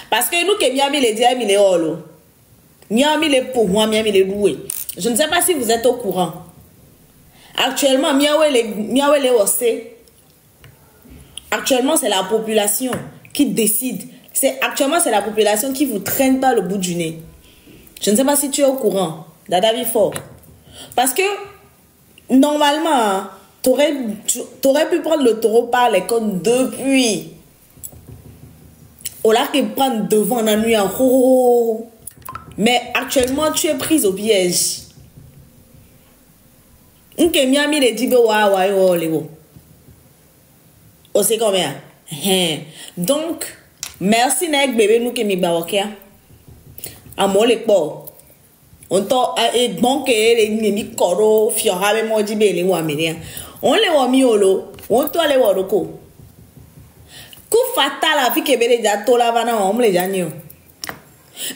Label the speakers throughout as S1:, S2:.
S1: Parce que nous, qui miami les diams, il est holo. Miami les pour moi, miami les loués. Je ne sais pas si vous êtes au courant. Actuellement, miawe les ossé. Actuellement, c'est la population qui décide. Actuellement, c'est la population qui vous traîne par le bout du nez. Je ne sais pas si tu es au courant. Dada Vifort. Parce que, normalement, tu aurais pu prendre le taureau par les cônes depuis. Au lieu qu'il prenne devant la nuit. Mais actuellement, tu es prise au piège. Nke miami les dibe wa yo lewo. O c'est combien? Donc, merci nek bébé nous qui mi bawokia. Amo le po. On to e bon que les mi koro fiora be mo dibe le wa meria. On le wa mi olo, on to le wa roko. Ku fatal a fi ke bele ja to la vana on le janyo.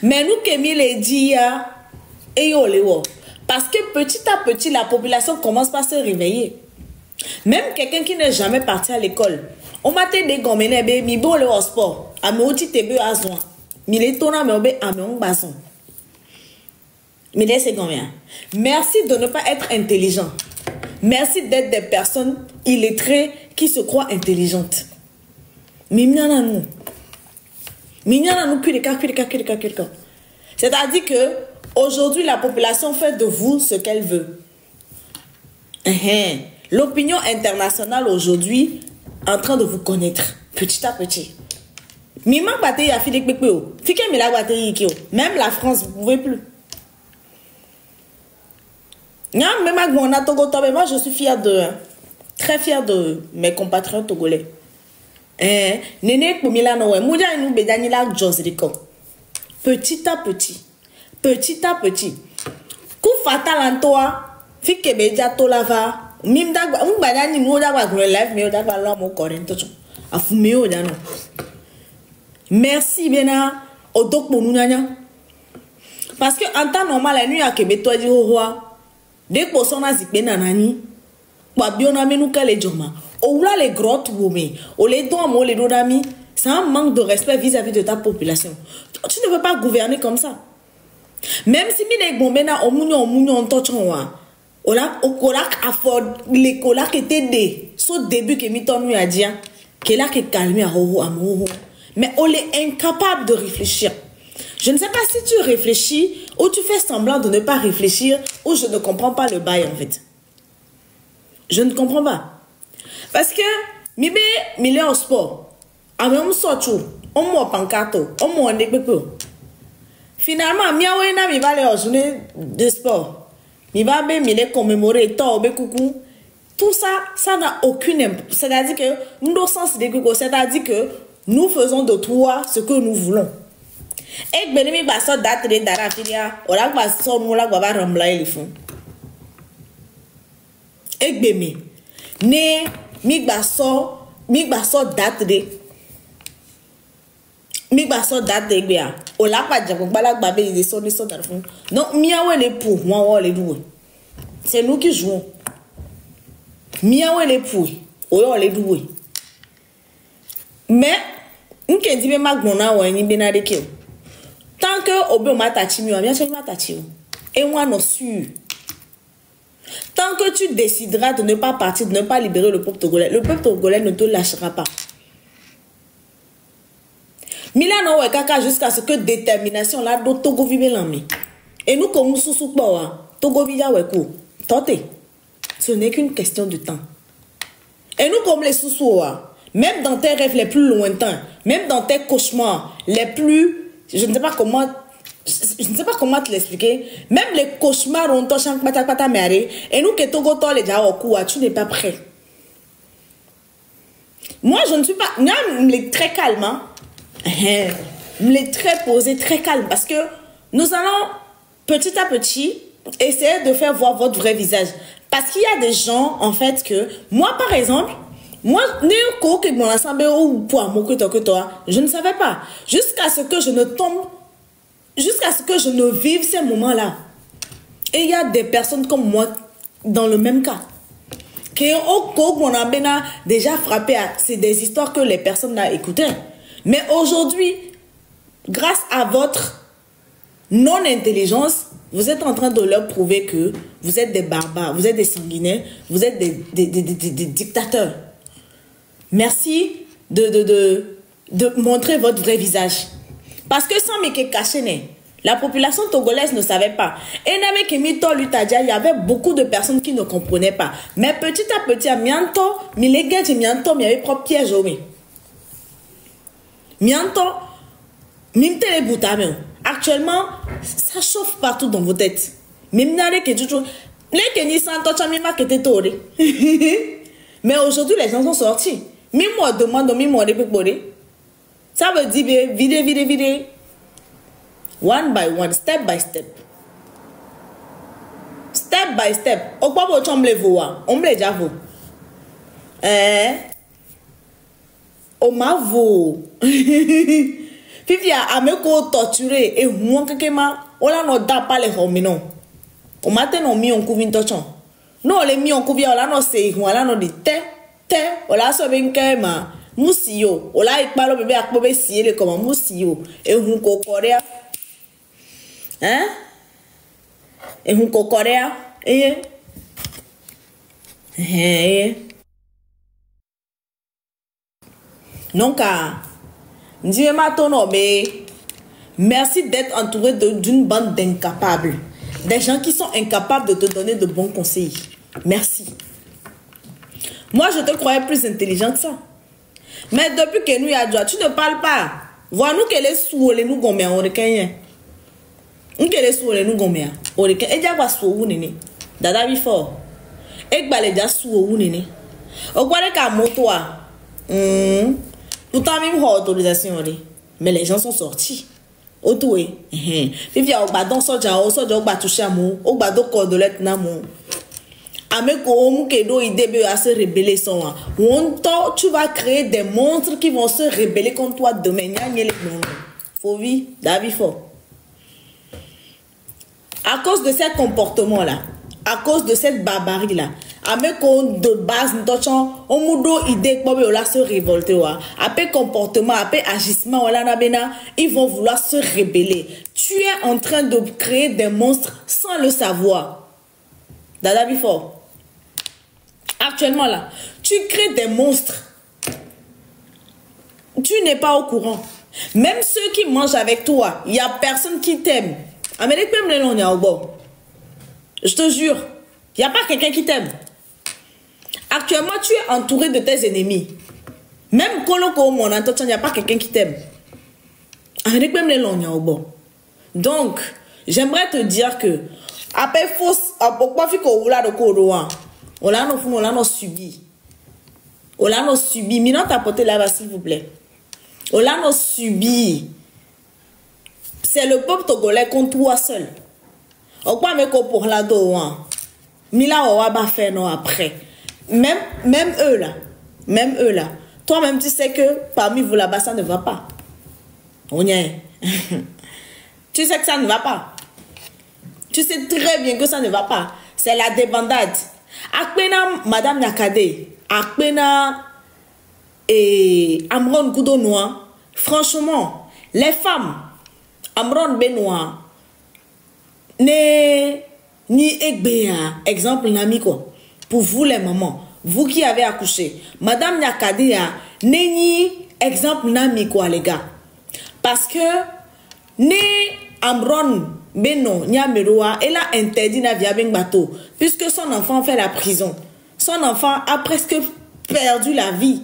S1: Mais nous qui mi les dia e yo le wo. Parce que petit à petit, la population commence par se réveiller. Même quelqu'un qui n'est jamais parti à l'école. On m'a dit des gomene mi bo le sport. A me oti tebe azwan. Mi le tona me obe a me on bason. Mi laisse combien? Merci de ne pas être intelligent. Merci d'être des personnes illettrées qui se croient intelligentes. Mi miana nous. Mi miana nous kuleka. C'est-à-dire que aujourd'hui, la population fait de vous ce qu'elle veut. L'opinion internationale aujourd'hui est en train de vous connaître petit à petit. Même la France, vous ne pouvez plus. Moi, je suis fière de... Très fière de mes compatriotes togolais. Petit à petit. Petit à petit. Kou fatal en toi, fi kebeja to lava, mim dagwa, mbadani mo dagwa gre life me dagwa lo mo korento cho. Afume o dano. Merci bena odok bonu nyanya. Parce que en temps normal la nuit a kebe to di howa. Dès que son a zikbe nanani, kwa biona menu kale joma. O wula les grottes wome, o les don mo les donami, c'est un manque de respect vis-à-vis de ta population. Tu ne peux pas gouverner comme ça. Même si mine bombena omunyo tochonwa ola okolak afford les kolak était des so début que mitonu a dit que là que calmer à ho amour mais on est incapable de réfléchir. Je ne sais pas si tu réfléchis ou tu fais semblant de ne pas réfléchir ou je ne comprends pas le bail en fait. Je ne comprends pas parce que mibe mile au sport a même sortu on mo pancato on mo ndekpepe. Finalement, miawe na mi va aller journée de sport. Mi va be mi les commémorer to be coucou. Tout ça, ça n'a aucune importance. C'est-à-dire que nous sens de coucou, c'est-à-dire que nous faisons de toi ce que nous voulons. Et ben mi ba so date de dara filia, ora ba so nous la ba rambla ils font. Et ben ne mi ba so date de mi ba so date de bia. O la pa djabo bala gbabe ils sont dans le fond. Donc miawe les pour moi les doué. C'est nous qui jouons. Miawe les pour o les doué. Mais nke di be magbona wa ni be na de ke. Tant que obe o matachi mi o mi ache matachi o. Et moi non sûr. Tant que tu décideras de ne pas partir, de ne pas libérer le peuple togolais ne te lâchera pas. Milano ouais kaka jusqu'à ce que détermination là do Togo vive l'ami. Et nous comme sous boa Togo via ouais ko. Tentez. Ce n'est qu'une question de temps. Et nous comme les sous même dans tes rêves les plus lointains, même dans tes cauchemars les plus je ne sais pas comment te l'expliquer, même les cauchemars on to chank pata mere et nous que Togo to les ja oku tu n'es pas prêt. Moi je ne suis pas très calme hein? Mais très posé, très calme parce que nous allons petit à petit essayer de faire voir votre vrai visage parce qu'il y a des gens en fait que moi par exemple moi je ne savais pas jusqu'à ce que je ne tombe jusqu'à ce que je ne vive ces moments là et il y a des personnes comme moi dans le même cas qui ont déjà frappé c'est des histoires que les personnes n'ont écoutées. Mais aujourd'hui, grâce à votre non-intelligence, vous êtes en train de leur prouver que vous êtes des barbares, vous êtes des sanguinaires, vous êtes des dictateurs. Merci de montrer votre vrai visage. Parce que sans me cacher, la population togolaise ne savait pas. Et il y avait beaucoup de personnes qui ne comprenaient pas. Mais petit à petit, il y avait propre piège. Actuellement, ça chauffe partout dans vos têtes. Mais aujourd'hui, les gens sont sortis. Moi demande, ça veut dire vider. One by one, step by step. Step by step. On me déjà vous. On m'a vu. Fifi a me torturé et moi kakema on la no da pas les hommes. On matin on mis on couvre torchon. Non les mis on couvre on la no c'est on la no dit te on la so ben kema musio on la ikpalo bébé akpobe si le comme musio et on kokorea. Hein? Et on kokorea et non car merci d'être entouré d'une bande d'incapables. Des gens qui sont incapables de te donner de bons conseils. Merci. Moi, je te croyais plus intelligent que ça. Mais depuis que nous y a tu ne parles pas. Vois-nous qu'elle est sous les nous gommés en requin. Nous qu'elle est sous les nous gommés en requin. Et déjà, sous vous, néné. Dada, before. Et que déjà sous vous, néné. Au quoi qu'à moto. Pourtant, même autorisation, mais les gens sont sortis. Autour, puis au badon soja, au touché à mon, au badon cordelette namon. Ameko kedo idée à se rebeller son. Tu vas créer des monstres qui vont se rebeller contre toi demain. Faut vivre, David fort. À cause de ces comportements-là, à cause de cette barbarie-là, Ameko de base, on moudo idée que là se révolter. Après comportement, après agissement, ils vont vouloir se rebeller. Tu es en train de créer des monstres sans le savoir. Dada Bifort. Actuellement là, tu crées des monstres. Tu n'es pas au courant. Même ceux qui mangent avec toi, il n'y a personne qui t'aime. Je te jure, il n'y a pas quelqu'un qui t'aime. Actuellement, tu es entouré de tes ennemis. Même quand on entend, il n'y a pas quelqu'un qui t'aime. Donc, j'aimerais te dire que après pourquoi on l'a subi. On l'a subi. Maintenant, t'apportez là-bas, s'il vous plaît. On l'a subi. C'est le peuple togolais contre toi seul. Pourquoi me pour la doa? Mila on va faire non après. Même eux là. Toi-même, tu sais que parmi vous là-bas, ça ne va pas. On y est. Tu sais que ça ne va pas. Tu sais très bien que ça ne va pas. C'est la débandade. Akpena, Madame Nakade, Akpena et Amron Koudonoa, franchement, les femmes, Amron Benoît, ni Egbea, exemple Nami quoi. Pour vous les mamans, vous qui avez accouché, Madame Nyakadea, n'est exemple Nami quoi les gars. Parce que ne Amron Beno Nyameroa, elle a interdit na via ben bateau puisque son enfant fait la prison. Son enfant a presque perdu la vie.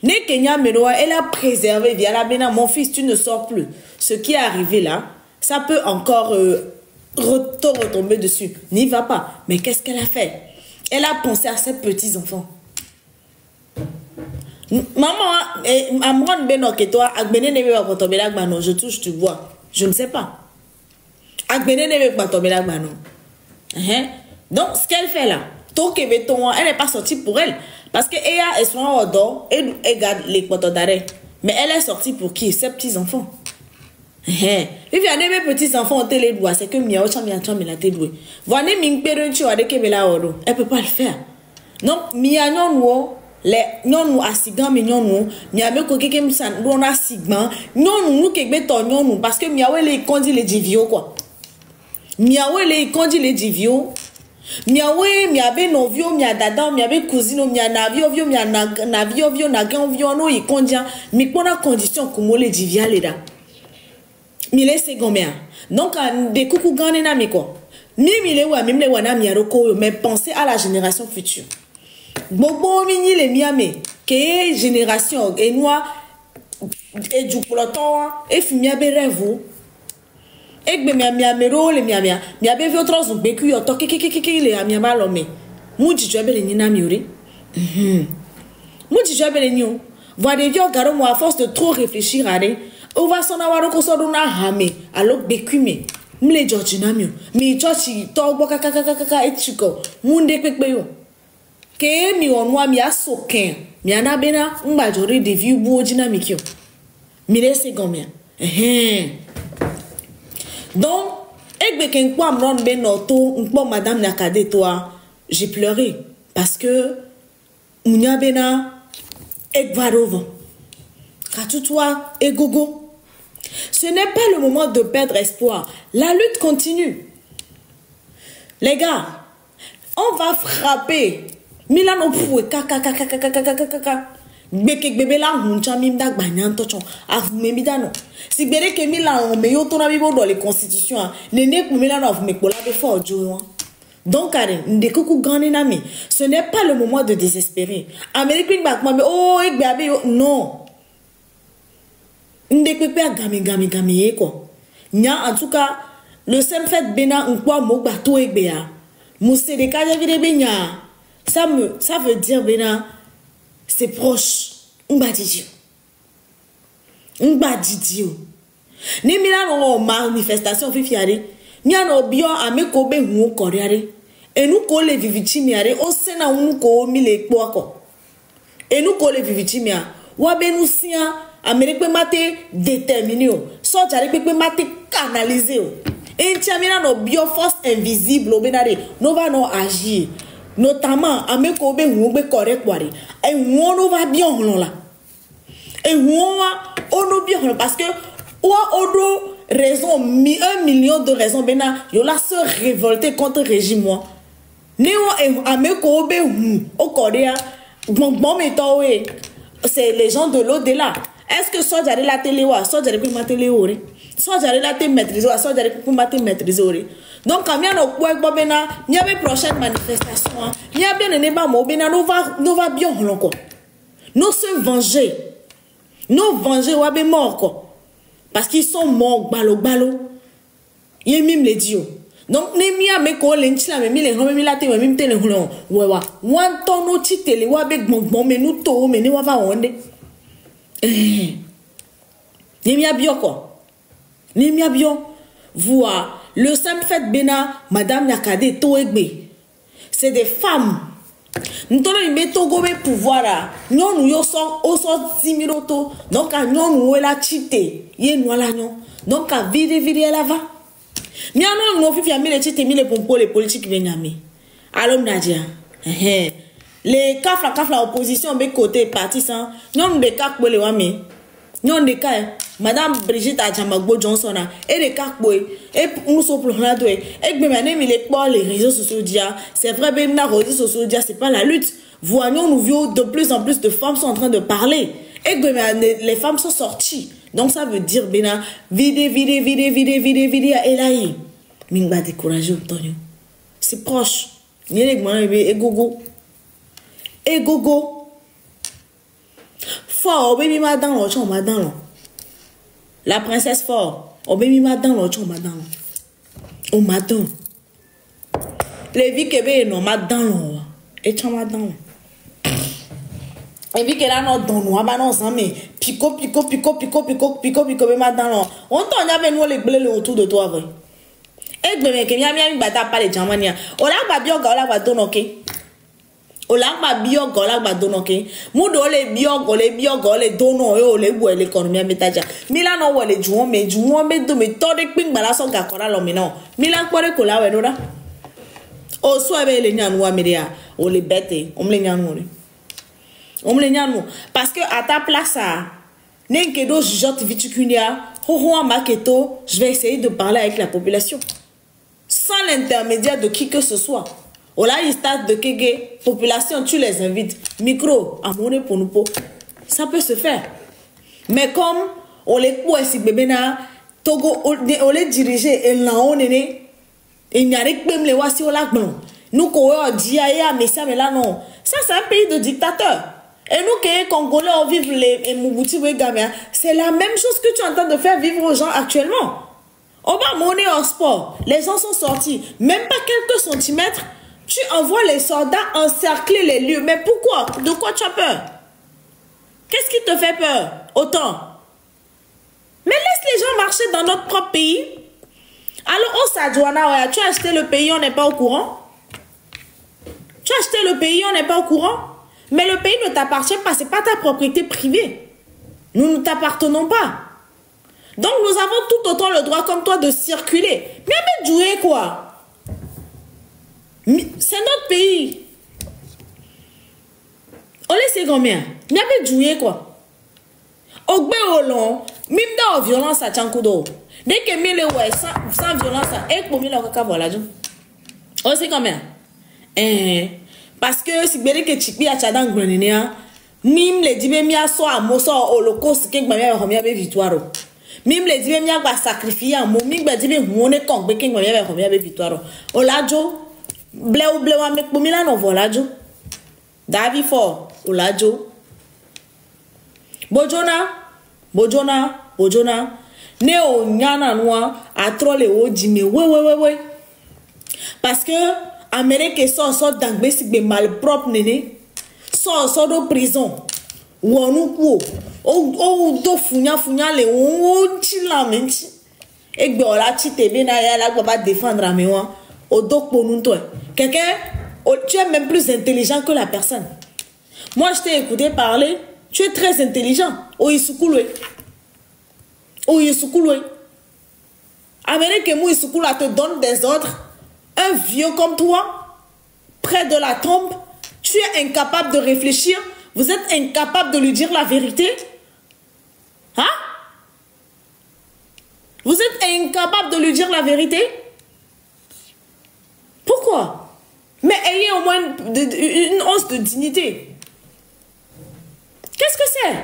S1: Ne Kenya Meroa, elle a préservé via la bena. Mon fils, tu ne sors plus. Ce qui est arrivé là, ça peut encore retomber dessus. N'y va pas. Mais qu'est-ce qu'elle a fait? Elle a pensé à ses petits-enfants. Maman, Amron Beno que toi, Agbene ne va pas tomber là, je touche, tu vois. Je ne sais pas. Agbene ne va pas tomber là, donc, ce qu'elle fait là, elle n'est pas sortie pour elle. Parce qu'elle est soin au dos et elle garde les poteaux d'arrêt. Mais elle est sortie pour qui? Ses petits-enfants. Il y a des petits-enfants au télédois, c'est que Mia Ocham l'a télédoué. Voilà, elle ne peut pas le faire. Donc, Mia non, les nyɔnu asigã mi nyɔnu miabe ko keke misa ɖona asigã nyɔnu nu kegbe tɔ nyɔnu parce que miawoe le kɔndzi le dziviwo quoi miawoe le kɔndzi le dziviwo miawoe miabe nɔviwo mia dadawo miabe cousine mia naviwoviwo mia naviwoviwo nagẽwoviwo no yi kɔndzia mi kpɔna condition ko mo le dzivia le ɖa mi le se gɔmea donc de kuku gã ne na mi quoi mi le wa mi le wa na mia ɖoko mais pensez à la génération future gbogbo mi nyi le miame ke génération enua edukplɔtɔwa efi miabe rêve egbe miame ɖewo le miabe viwo trɔ zu gbekuyɔtɔ kekekeke le miaba lɔme mu dzidzɔ be le nyi na mi o ɖe mu dzidzɔ be le nyi o voa ɖeviwo ga ɖo mo à force de trop réfléchir aɖe wova sɔna wa ɖo ko sɔ ɖo na hame alo gbekui me mu le dzɔdzi na mi o mi tsɔtsi tɔwo gbɔ kakakakaka etsi kɔ mu ŋɖe kpekpe o ke mi wɔ nua mi aso kɛ miana bena ŋgbadzɔ ɖe ɖevi buwo dzi na mi kio mi le se gɔmea donc egbe ke ŋkpɔ amrɔn be nɔ to ŋkpɔ madame Nyakade toa j'ai pleuré parce que munya bena egva ɖo vɔ katutua egogo ce n'est pas le moment de perdre espoir la lutte continue les gars on va frapper Milano pouwe kaka gbeke gbebe la huncha mimda gbanya ntochon afume midano si gbere ke Milano me yo tona bibo dans les constitutions nene ku Milano afume kpola be fo ojo donc are nde kuku gane na mi ce n'est pas le moment de désespérer Amérique back ma oh egbe abi non nde pepe agami ko nya en tout cas le seul fait bena nkwa mo gba to egbe ya muse de kaje vide be nya ça veut dire bena c'est proche ngba didio ni Milano manifestation fi fiare nya no bio ameko be hu koreare enu ko le viviti miare o sena unu ko mi le po ako enu ko le viviti mia wa benu sia Amérique mate déterminé o so jare pepe mate canalisé o entia Milano bio force invisible o benare no va no agir notamment ameko be hu be correct wari e hu no va bien hon la e hu wa ono bien hon parce que wa odo raison 1 million de raisons bena yo la se révolter contre régime moi ni wa ameko be hu o Korea bon méthode c'est les gens de l'au-delà est-ce que soit j'allais la télé ou soit j'allais pour ma télé ou soit j'allais la télé maîtriser soit j'allais pour ma télé maîtriser donc quand bien au quoi bobena il y avait prochaine manifestation il y a bien ne pas mo bena nous va bien encore nous se venger ou abe mort quoi parce qu'ils sont morts balo il même les dieux donc ne mi ame ko le ntila me mi le homme mi la te me mi tele hulon wewa wan ton no titele wa be gbongbon me nu to me ni wa va wonde ni mi abio ko ni mi abio voir le simple fait bena madame Nyakade to egbe c'est des femmes ntolo imbe to go be pouvoir a nyonu yo so o so 10 000 to donc a nyonu we la chite ye no la nyon donc a vide la va miano no fifi amile chite mile pompo les politiques benyami alom nadia les kafla opposition be côté parti sans non de kak bole wa me non de ka madame Brigitte Adjamagbo Johnson et de kak boy et nous so plona do et gbe mané mi les réseaux sociaux dia c'est vrai ben na réseaux sociaux dia c'est pas la lutte voyons nous vieux de plus en plus de femmes sont en train de parler et les femmes sont sorties donc ça veut dire bena vide et là mingba découragé Antonio c'est proche ni les gman et gogo fort baby madame l'autre madame la princesse fort baby madame l'autre madame au matin les vies que ben non madame et tu madame et puis que là non don nous abanon ça mais pico be madame on t'en y avait nous les blés autour de toi vrai et ben que mi bata pas les jamania ola ba bioga ola ba donoke ola ba bioga ola ba donoke mudo le bioga le dono yo le bu le economia metaja milano wo le juwon me do me to de pin bala so ga kora lo mi no milan kwore ko la we do da o so be le nyanu wa media o le bete o le nyanu re Parce que à ta place, je vais essayer de parler avec la population. Sans l'intermédiaire de qui que ce soit. Ola, il stade de Kege, population, tu les invites. Micro, à mon pour nous. Ça peut se faire. Mais comme on les coupe si bébé na Togo, on les diriger et là on est il n'y a rien que même les wasi au lac non. Nous qu'on dit mais ça mais là non. Ça c'est un pays de dictateurs. Et nous qui sommes Congolais, on vit les Moubouti Gamia. C'est la même chose que tu es en train de faire vivre aux gens actuellement. On va monnaie en sport. Les gens sont sortis. Même pas quelques centimètres. Tu envoies les soldats encercler les lieux. Mais pourquoi? De quoi tu as peur? Qu'est-ce qui te fait peur? Autant. Mais laisse les gens marcher dans notre propre pays. Alors, au Sadjouana, tu as acheté le pays, on n'est pas au courant. Tu as acheté le pays, on n'est pas au courant. Mais le pays ne t'appartient pas. Ce n'est pas ta propriété privée. Nous ne t'appartenons pas. Donc, nous avons tout autant le droit comme toi de circuler. Mais jouer quoi? C'est notre pays. On laisse combien? Mais jouer quoi? Au long, même dans la violence à Tchankoudo. Dès que mille ouais sans violence, et pour mille au voilà. On sait combien? Parce que si bien que tu peux acheter dans le Grenadier, même les dix mille soit à Mosso holocauste qui m'a remis avec victoire. Même les dix mille va sacrifier un mot, même les dix mille on est con, qui m'a remis avec victoire. Olajo, blé ou blé avec pour mille non voilà jo. David fort, Olajo. Bojona. Néo nyana noa a trop les hauts mais ouais. Parce que Amérique sort d'anglais si be malpropre néné. Sort de prison. Ou on ou do funya les ou chila menti. Et que la chite bien la va défendre à moi. Au doc pour nous toi. Quelqu'un tu es même plus intelligent que la personne. Moi je t'ai écouté parler, tu es très intelligent. Amérique Mouissoukoula te donne des ordres. Un vieux comme toi, près de la tombe, tu es incapable de réfléchir. Vous êtes incapable de lui dire la vérité. Hein? Vous êtes incapable de lui dire la vérité? Pourquoi? Mais ayez au moins une once de dignité. Qu'est-ce que c'est?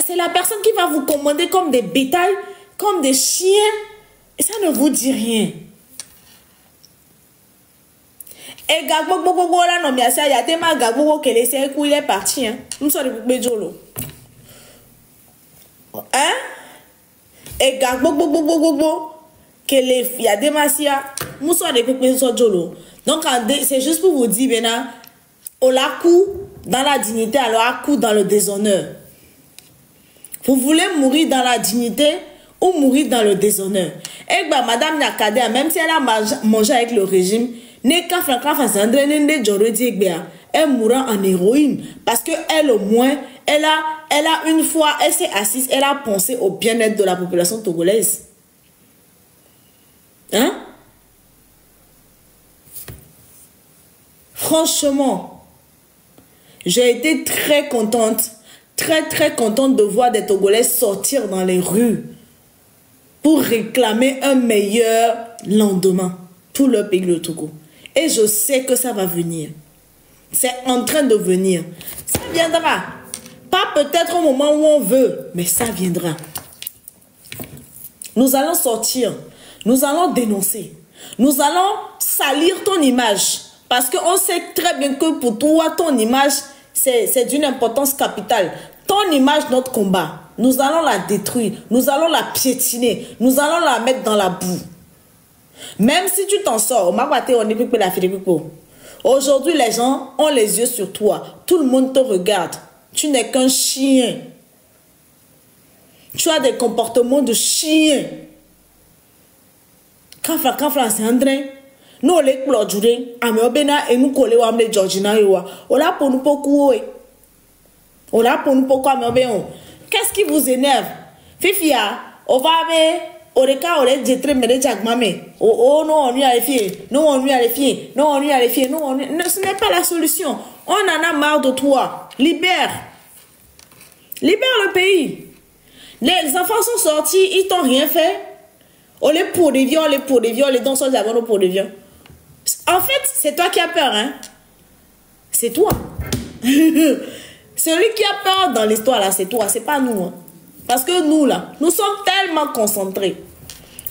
S1: C'est la personne qui va vous commander comme des bétails, comme des chiens. Et ça ne vous dit rien. Et Gagbo là non mais ça y a tellement Gagbo que il est parti hein. Nous sommes de Béjolo. Hein? Et Gagbo que les y a des massia. Nous sommes de Béjolo. Donc c'est juste pour vous dire maintenant, on la coup dans la dignité, alors à coup dans le déshonneur. Vous voulez mourir dans la dignité ou mourir dans le déshonneur? Et bah, Madame Nyakade, même si elle a mangé avec le régime, elle mourra en héroïne. Parce qu'elle, au moins, elle a une fois, elle s'est assise, elle a pensé au bien-être de la population togolaise. Hein? Franchement, j'ai été très contente, très contente de voir des Togolais sortir dans les rues pour réclamer un meilleur lendemain pour le pays, le Togo. Et je sais que ça va venir. C'est en train de venir. Ça viendra. Pas peut-être au moment où on veut, mais ça viendra. Nous allons sortir. Nous allons dénoncer. Nous allons salir ton image. Parce qu'on sait très bien que pour toi, ton image, c'est d'une importance capitale. Ton image, notre combat, nous allons la détruire. Nous allons la piétiner. Nous allons la mettre dans la boue. Même si tu t'en sors, aujourd'hui, les gens ont les yeux sur toi. Tout le monde te regarde. Tu n'es qu'un chien. Tu as des comportements de chien. Quand c'est André, nous les clôturer, et nous coller au amle Georgina. On l'a pour nous beaucoup. On l'a pour nous pourquoi. Qu'est-ce qui vous énerve? Fifia, on va Oreka, ore, jetre, mede, jak, mame. Oh, non, on lui a les filles. Non, on lui a les filles. Non, on lui a les filles. Non, ce n'est pas la solution. On en a marre de toi. Libère. Libère le pays. Les enfants sont sortis, ils t'ont rien fait. On les pour des viols, les dons sont d'abord pour des viols. En fait, c'est toi qui as peur, hein. C'est toi. Celui qui a peur dans l'histoire, là, c'est toi, c'est pas nous. Hein. Parce que nous, là, nous sommes tellement concentrés.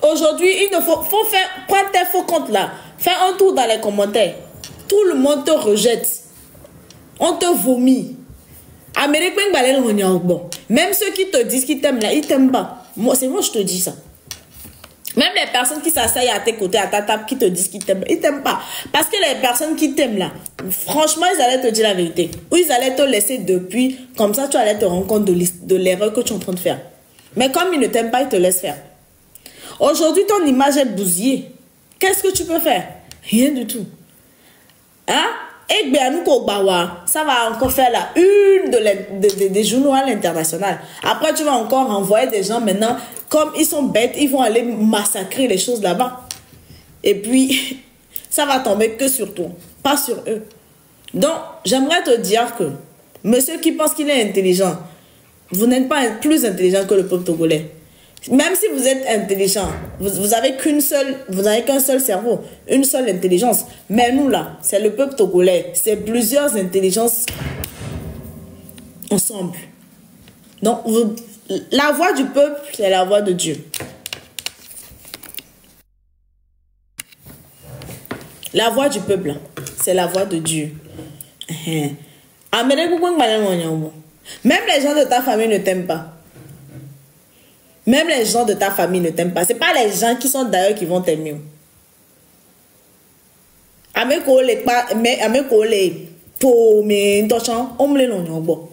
S1: Aujourd'hui, il ne faut faire, prends tes faux comptes, là. Fais un tour dans les commentaires. Tout le monde te rejette. On te vomit. Bon. Même ceux qui te disent qu'ils t'aiment, là, ils t'aiment pas. C'est moi, je te dis ça. Même les personnes qui s'asseyent à tes côtés, à ta table, qui te disent qu'ils t'aiment, ils t'aiment pas. Parce que les personnes qui t'aiment là, franchement, ils allaient te dire la vérité. Ou ils allaient te laisser depuis, comme ça tu allais te rendre compte de l'erreur que tu es en train de faire. Mais comme ils ne t'aiment pas, ils te laissent faire. Aujourd'hui, ton image est bousillée. Qu'est-ce que tu peux faire? Rien du tout. Hein? Et ça va encore faire la une des journaux à l'international. Après, tu vas encore envoyer des gens maintenant, comme ils sont bêtes, ils vont aller massacrer les choses là-bas. Et puis, ça va tomber que sur toi, pas sur eux. Donc, j'aimerais te dire que, monsieur qui pense qu'il est intelligent, vous n'êtes pas plus intelligent que le peuple togolais. Même si vous êtes intelligent, vous avez qu'un seul cerveau, une seule intelligence. Mais nous là, c'est le peuple togolais, c'est plusieurs intelligences ensemble. Donc, la voix du peuple, c'est la voix de Dieu. La voix du peuple, c'est la voix de Dieu. Même les gens de ta famille ne t'aiment pas. Même les gens de ta famille ne t'aiment pas. Ce n'est pas les gens qui sont d'ailleurs qui vont t'aimer. Ameko le po me ndochan omle no nyobo.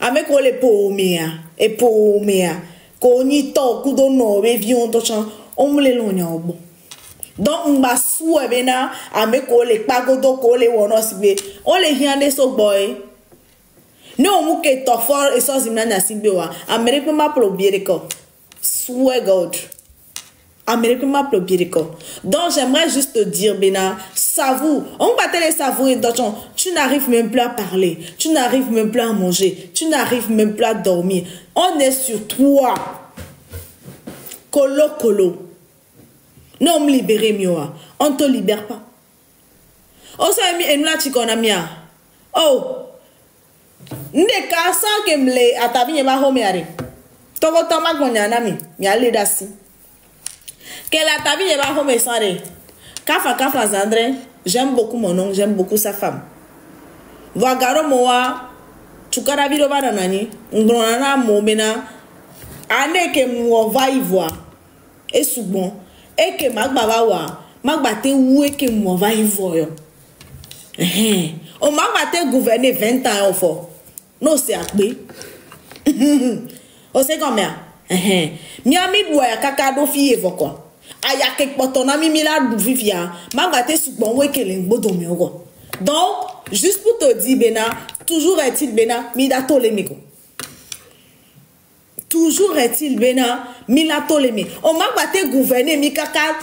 S1: Ameko le po me e po me ko ni to kudo no be vion ndochan omle no nyobo. Donc mba soué bena ameko le pagodo ko le wono sibe. On le hiande so boy. No muke to for et so zimna sibe wa. Amerique ma probiere ko. Swear God. Amérique m'a plombier. Donc j'aimerais juste te dire, Bena, savoure. On va te les savourer. Tu n'arrives même plus à parler. Tu n'arrives même plus à manger. Tu n'arrives même plus à dormir. On est sur toi. Colo, colo. Non, on me libère, mioa. On ne te libère pas. Oh, ça a mis une là, tu connais mia. Oh. Ndeka, sans que me les atavi, n'y a pas homéare. Togo, toma, gonyanami. Mia l'edasi. Que la tabi n'est pas comme ça. Kafa Zandre, j'aime beaucoup mon oncle, j'aime beaucoup sa femme. Vagaro moa, tukarabido bananani, ngrona mo bena, ane ke mo va y voir. Et souvent, et que magba wa, magba te ou et que mo va y voir. On magba te gouverner 20 ans au fort. Non, c'est akbe. On sait combien? Miami doit kakado fiye voko. Aya kek potona mi mila vivia. Magate subon we kelen bodomi ogo. Donc, juste pour te dire, Bena, toujours est-il Bena, midato lemiko. Toujours est-il Bena, midato lemiko. On magate gouverner mi kaka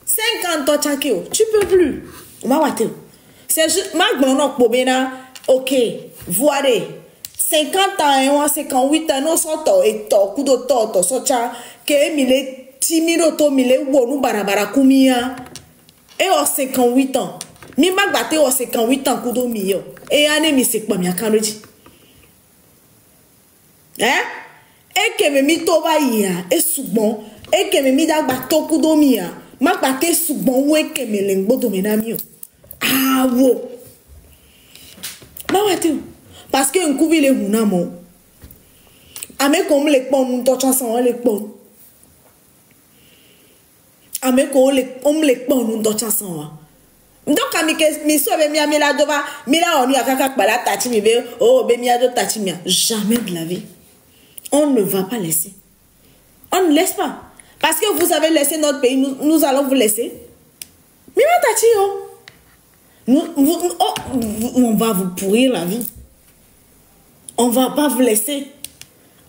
S1: 50 ans chakeo. Tu peux plus. On magate. C'est juste, magbono po Bena, ok, voilà. 50 ans, 58 ans, non, sont et to, coup de to, socha, que mille, timido to, mille, wonu barabara kumia, et au 58 ans, mi magbate au 58 ans, coup de mio, et ane mi se kwa mi akaroji. Hein? Et que me mi to ba ya, et soubon, et que me mi da bato coup de mia, magbate soubon, ou que me lengbo do menamio. Ah, wo. Mawate. Parce que un coup il est mounamo. Ame comme les pommes, ton chanson les pommes. Ame comme les pommes, ton chanson. Donc amike mi so be mi amela dova, mi la oni akaka pala tati mi be oh be mi ado tati mi. Jamais de la vie. On ne va pas laisser. On ne laisse pas. Parce que vous avez laissé notre pays, nous allons vous laisser. Mi ma tati oh. On va vous pourrir la vie. On va pas vous laisser.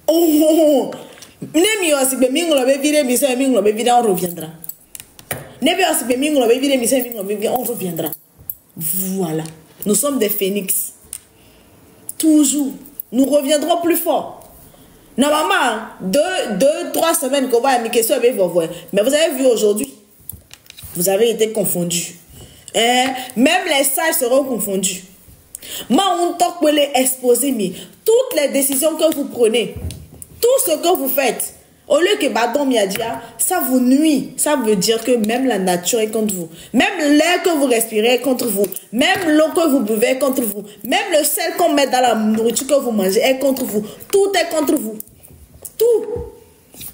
S1: Oh, Nemi aussi be minglo be vire mi se minglo be vire on reviendra. Nemi aussi be minglo be vire mi se minglo be vire on reviendra. Voilà. Nous sommes des phénix. Toujours. Nous reviendrons plus fort. Normalement, 2-3 semaines qu'on va à mes questions avec vos voix. Mais vous avez vu aujourd'hui, vous avez été confondus. Même les sages seront confondus. Moi, on toque pour les exposer, mais toutes les décisions que vous prenez, tout ce que vous faites, au lieu que Badon Miadia, ça vous nuit. Ça veut dire que même la nature est contre vous. Même l'air que vous respirez est contre vous. Même l'eau que vous buvez est contre vous. Même le sel qu'on met dans la nourriture que vous mangez est contre vous. Tout est contre vous. Tout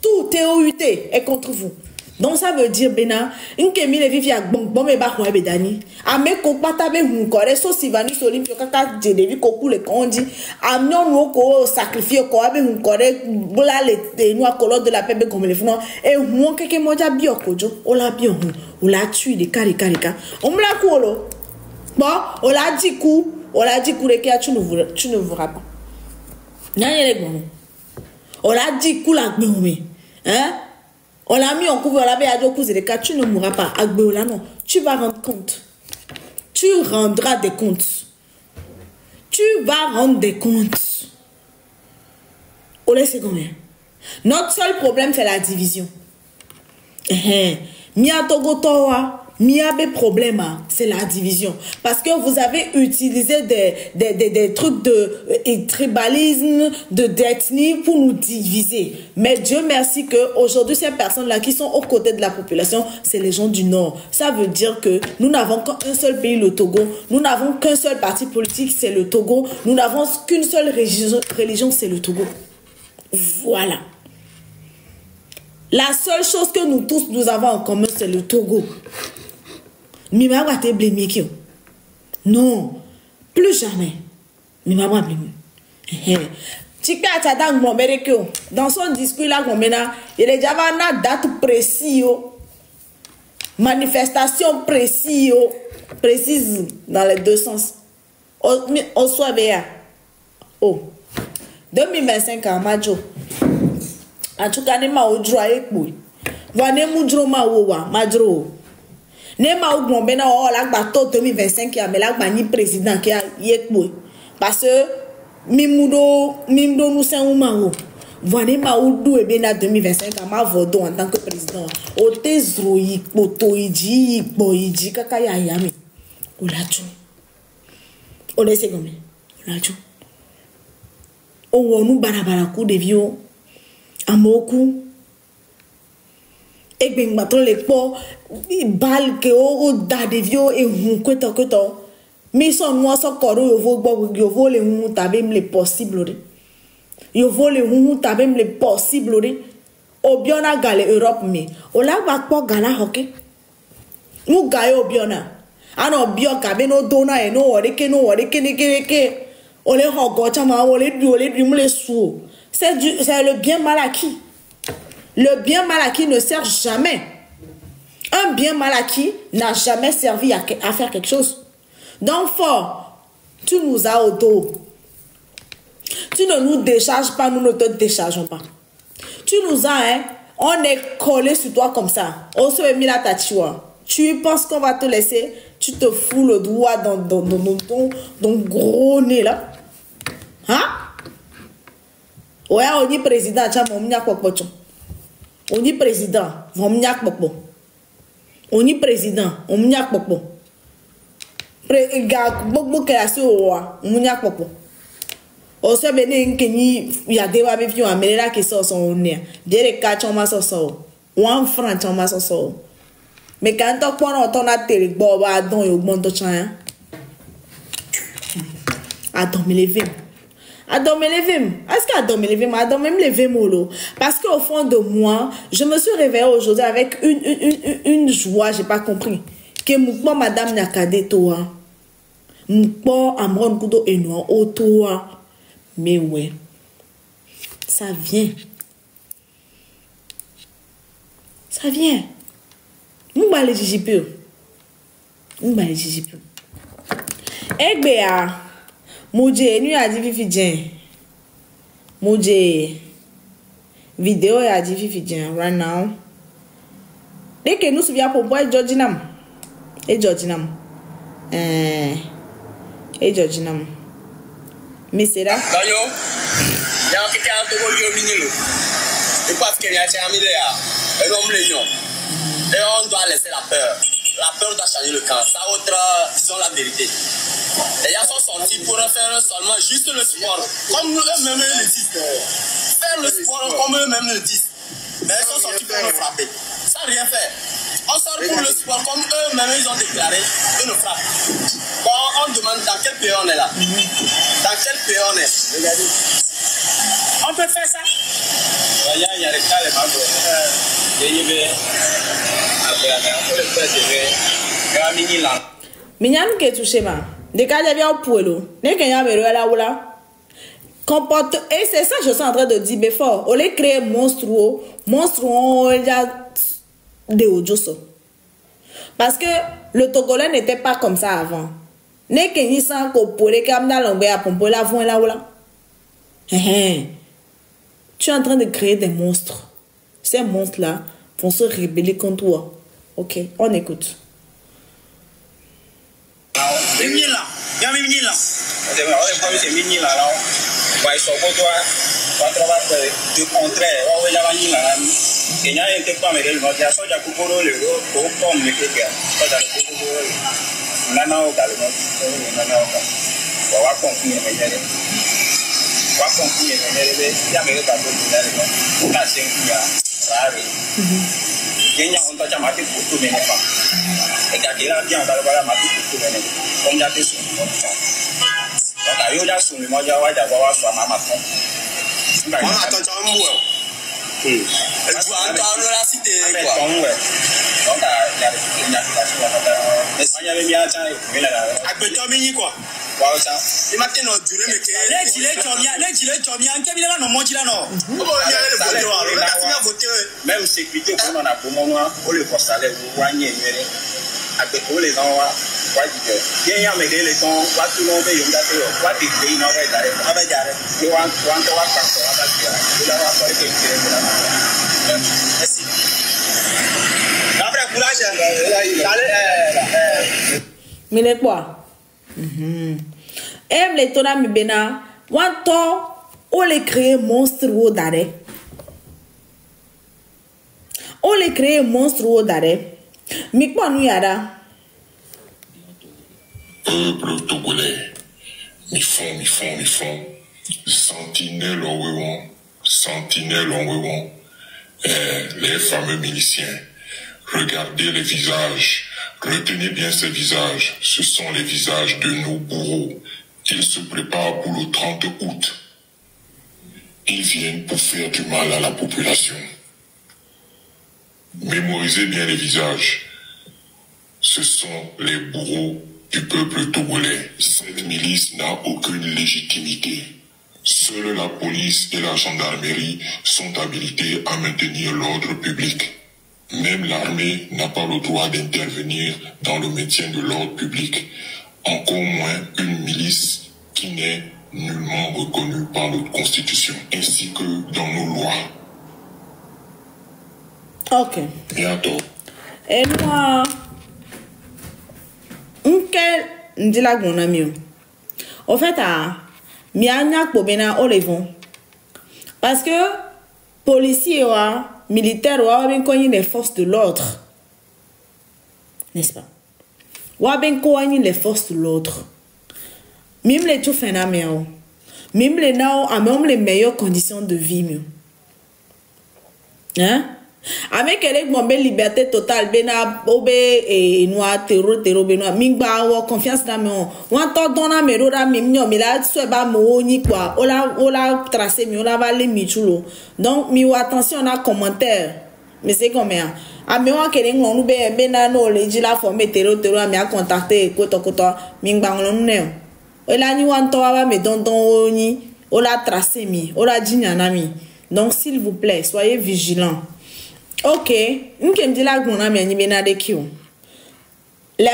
S1: TOUT est contre vous. Donc ça veut dire bena nkemi le vivi bon me ba kwa bedani ame ko pata be hun ko re so sivani so limpi kaka je devi ko kule kondi amnon wo ko sacrifier ko abe hun ko re bula le tenu akolo de la pebe comme le fno e hun keke moja bi okojo o la bi hun o la tue de karika on me la kuolo bon o la di ku le kia tu ne verras pas nyanye le bon o la di ku la gbe mi hein. On l'a mis en couvre, on l'a mis à deux coups et des cas, tu ne mourras pas. Agbeola, non. Tu vas rendre compte. Tu rendras des comptes. Tu vas rendre des comptes. On laisse combien? Notre seul problème, c'est la division. Mia Togo Towa. Miabe problème, c'est la division. Parce que vous avez utilisé des trucs de tribalisme, d'ethnie pour nous diviser. Mais Dieu merci que aujourd'hui ces personnes-là qui sont aux côtés de la population, c'est les gens du Nord. Ça veut dire que nous n'avons qu'un seul pays, le Togo. Nous n'avons qu'un seul parti politique, c'est le Togo. Nous n'avons qu'une seule religion, c'est le Togo. Voilà. La seule chose que nous tous nous avons en commun, c'est le Togo. Mima va te blâmer qui? Non, plus jamais. Mima va blâmer. Tika Tata Ngombereko, dans son discours là, il est déjà une date précise, manifestation précise dans les deux sens. On soit bien. Oh, 2025 à Majo. En tout cas, nema odra ekpo. Wane mudro ma wowa, Madro. Nema ou bena o la bato 2025 qui a me la bani président qui a yekbo parce que mimdo nous c'est uma Wane ma ou dou bena 2025 a ma vodo en tant que président o tezro yikpo to iji kaka ya yami olachu o laisse comme olachu o wonu barabara ku devio amoku et bien maintenant les pots balles que au da de vieux et hun que mais son noix son corps yo vo les hun tabem les possibles yo vo les hun tabem les possibles au biona gale Europe mais o la va pas gala hockey nous gagne au biona ano bio kabe no dona e no ore ke o les hogo chama o les du sous c'est le bien mal acquis. Le bien mal acquis ne sert jamais. Un bien mal acquis n'a jamais servi à faire quelque chose. Donc, fort, tu nous as au dos. Tu ne nous décharges pas, nous ne te déchargeons pas. Tu nous as, hein, on est collé sur toi comme ça. On se met la tatua. Tu penses qu'on va te laisser, tu te fous le doigt dans ton gros nez là. Hein? Ouais, on dit président, tiens, mon mia quoi. On dit président, on m'yak popo. On dit président, on m'yak popo. Beaucoup classé au roi, on m'yak popo. On se bene nkeni ya dewa be fion amela ki so son nez. Dere ka choma so so. 1 franc choma so so. Mais quand on prend ton atelier, bon ba don yo gbondo chan. Attends, me lever. Adam me lever. Est-ce qu'Adam me lever? Adam me lever molo. Parce qu'au fond de moi, je me suis réveillée aujourd'hui avec une joie, j'ai pas compris. Que moukmo madame Nakade toa. Moukmo amron kudo eno o toa. Mais ouais. Ça vient. Ça vient. Nous va les jijipu. Nous va les jijipu. Egbea. Mouje, nous a dit Vivi Jen. Mouje. vidéo ya dit Fifi right now. Dès que nous souviens pour boire Georginam. Et Georginam. Et Georginam. Mais c'est là.
S2: D'ailleurs, il y a quelqu'un qui a volé au minimum. Et parce qu'il y a un milliard, un homme léon. Et on doit laisser la peur. La peur doit changer le camp. Ça autre, disons la vérité. Et ils sont sortis pour faire seulement juste le sport. Comme eux-mêmes le disent. Faire le sport comme eux-mêmes le disent. Mais ils sont sortis pour nous frapper. Ça n'a rien fait. On sort pour le sport comme eux-mêmes ils ont déclaré de nous frapper. Bon, on demande dans quel pays on est là. Dans quel pays on est. Regardez. On peut faire ça. Il y a les cas, les membres.
S1: Minyan ke touché ma. Des cas j'avais au poelo. N'est qu'il y a la oula. Comporte et c'est ça que je suis en train de dire before. On les créer monstrueux, il y a des ojoso. Parce que le Togolais n'était pas comme ça avant. N'est qu'il y a ça qu'on pourrait comme dans l'envers à pomper la voix là oula. Tu es en train de créer des monstres. Ces monstres là vont se rebeller contre toi. Ok, on écoute.
S2: Même sécurité, on a pour moment, on le constatait, vous voyez, avec tous les gens, il y a mes les gens, quoi tout le monde est quoi des pays, non,
S1: mais les quoi? Aime les tona mi bena, wanto, on les crée monstrueux d'arrêt. On les crée monstrueux d'arrêt. Mais quoi nous yada?
S3: Peuple togolais, mi font. Sentinelle en wewon, les fameux miliciens. Regardez les visages, retenez bien ces visages. Ce sont les visages de nos bourreaux. Ils se préparent pour le 30 août. Ils viennent pour faire du mal à la population. Mémorisez bien les visages. Ce sont les bourreaux du peuple togolais. Cette milice n'a aucune légitimité. Seule la police et la gendarmerie sont habilités à maintenir l'ordre public. Même l'armée n'a pas le droit d'intervenir dans le maintien de l'ordre public. Encore moins une milice qui n'est nullement reconnue par notre constitution, ainsi que dans nos lois.
S1: Ok.
S3: Bientôt.
S1: Et moi, dit la mon ami. Au fait, mianya pobena olevon. Parce que policiers militaires ou bien cogné les forces de l'ordre, n'est-ce pas? Ou bien cogné les forces de l'ordre. Même les tout phénomènes, même les nao, même les meilleures conditions de vie, hein? Avec elle est liberté totale, bena obe et noir terreau benoa mingba ou confiance dans moi. On entend donna meroda mimnyo mila sweba mo ni quoi. Ola tracé mi ola va les michulo. Donc mi attention à commentaire. Mais c'est combien? A me wa kele ngonu be bena no le jila formé terreau mi a contacté koto mingba ngonu ne. Ola ni wan to wa me don ni ola tracé mi ola jinyana mi. Donc s'il vous plaît, soyez vigilants. Ok, les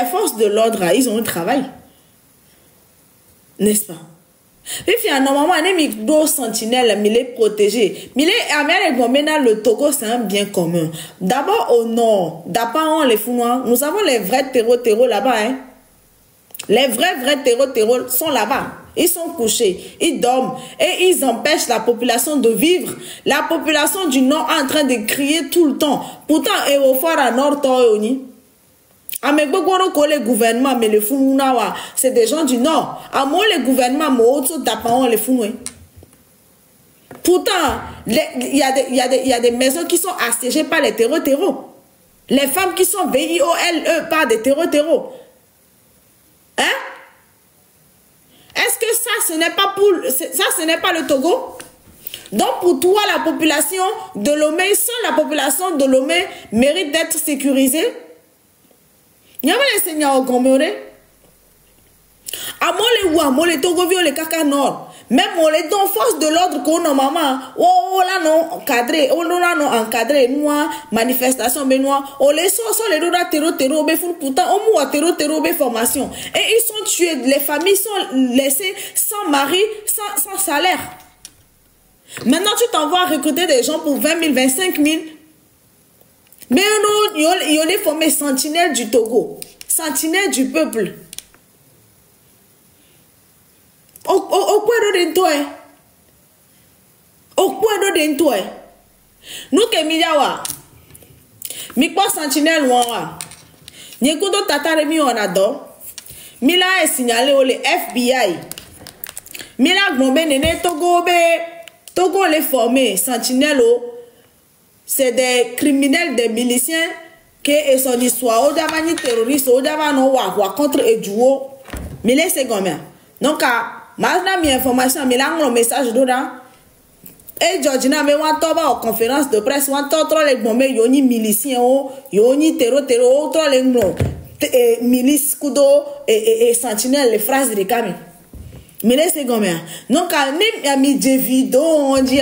S1: forces de l'ordre, ils ont un travail. N'est-ce pas? Et puis, normalement, on est dos sentinelle, mais il est protégé. Mais le Togo, c'est un bien commun. D'abord, au nord, d'abord, les Founois, nous avons les vrais terreaux là-bas. Hein. Les vrais terreaux sont là-bas. Ils sont couchés, ils dorment et ils empêchent la population de vivre. La population du nord est en train de crier tout le temps. Pourtant, et au fort à nord, les gouvernements, mais les Founois, c'est des gens du nord. À moi, les gouvernements, les Founois. Pourtant, il y a des maisons qui sont assiégées par les terreaux. Les femmes qui sont VIOLE par des terreaux. Hein? Est-ce que ça, ce n'est pas le Togo? Donc, pour toi, la population de Lomé, seule la population de Lomé mérite d'être sécurisée? Il y a les seigneurs au Gomoré. À moi, les Togo, les Kaka Nord. Même les dons force de l'ordre qu'on a maman. Oh là non encadré, nous, manifestation, benoît. Oh les sont les doda terreau, pourtant, au moins terreau, formation. Et ils sont tués, les familles sont laissées sans mari, sans salaire. Maintenant, tu t'envoies recruter des gens pour 20 000, 25 000. Mais non, il y a les formés sentinelles du Togo, sentinelles du peuple. Au quoi de toi? Au quoi de toi? Nous que miyawa, mi pas sentinelle ouah. Ni kudo tatare mi on adore. Mila est signalé au FBI. Mila gombe nene Togo les formés sentinelles. C'est des criminels, des miliciens qui sont histoire. Au davani terroriste, au davano wa contre Edjouo. Mais les secondes. Donc, maintenant, mes informations, mais là, le message dedans. Et Georgina, mais on tombe en conférence de presse, on tombe trop les bombes, yoni miliciens, yoni terreau, trop les milices, kudo et sentinelles, les phrases de Kami. Mais les secondes. Donc, il y a mis des vidéos, on dit.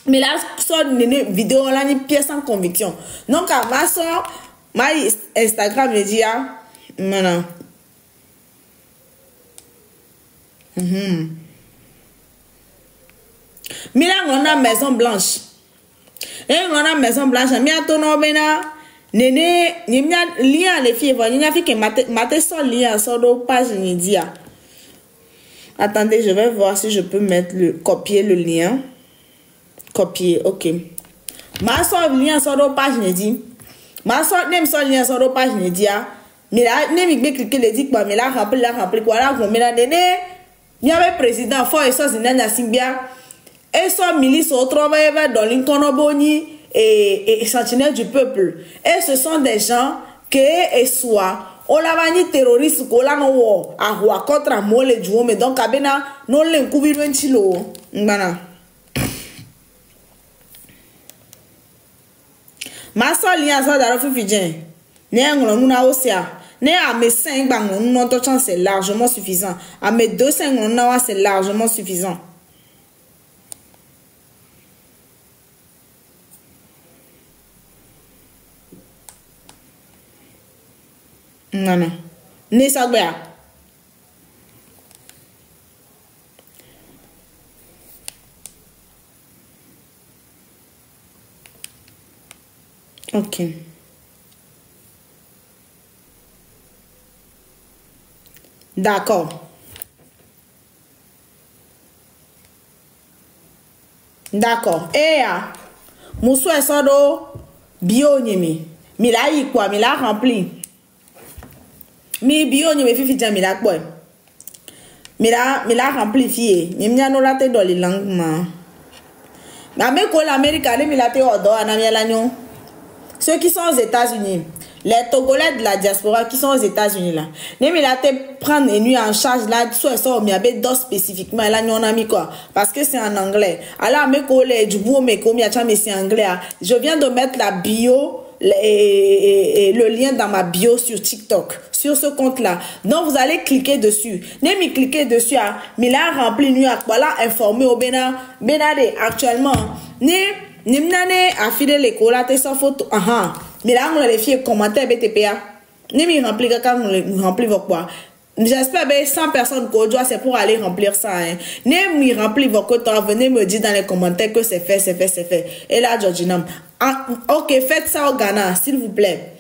S1: Mais là, sur une vidéo, là, une pièce sans conviction. Donc, à ma soeur, ma Instagram me dit, maintenant. Mais là, on a Maison Blanche. Et on a Maison Blanche. Mais à ton nom, Néné, il y a lien, les filles, il y a qui m'a son lien sur la page, il dit. Attendez, je vais voir si je peux copier le lien. Copier, ok. Ma soeur lien sur la page, il dit. Ma soeur n'aime son lien sur la page, il dit. Mais là, n'aime pas cliquer le dit, mais là, rempli, quoi, là, mais là, Néné. Il y avait président fort et ça c'est Nana Simbia et son milice au travail dans l'Inconoboni et sentinelle du peuple. Et ce sont des gens qui soit on l'a vani terroriste qu'on l'a non à roi contre un mot les joueurs mais donc abena non l'encouvrir un chilo. Mana. Ma soeur lien ça dans le fidjen. Né ngolo na osia. Né à mes 5 bangs, notre chance c'est largement suffisant. À mes 2 5 c'est largement suffisant. Non. Né ça bien. Ok. D'accord. D'accord. Et Moussou est sordo bio nyemi. Mi la yi quoi, mi la rempli. Mi bio nyemi fifi dja mi la quoi. Mi la rempli fie. Mi mia no la te dans les langues ma. Ma me ko l'Amérique mi la te odo anamia l'agnon. Ceux qui sont aux États-Unis. Les Togolais de la diaspora qui sont aux États-Unis là. Mais il a été prendre une nuit en charge là, soit ça, mais avec d'autres spécifiquement. Là, nous on a mis quoi? Parce que c'est en anglais. Alors, mes collègues, du bout, mais comme c'est anglais. Je viens de mettre la bio, et le lien dans ma bio sur TikTok, sur ce compte là. Donc, vous allez cliquer dessus. N'aimez cliquer dessus, mais là, rempli nuit, voilà, informé au Bénin, actuellement. N'imnane affilé les collatés sans photo. Mais là, on a les filles commentaires BTPA. N'aimez remplir quand on remplit vos quoi. J'espère que 100 personnes c'est pour aller remplir ça. Hein. N'aimez remplir vos quotas, venez me dire dans les commentaires que c'est fait, c'est fait, c'est fait. Et là, Georginam, ok, faites ça au Ghana, s'il vous plaît.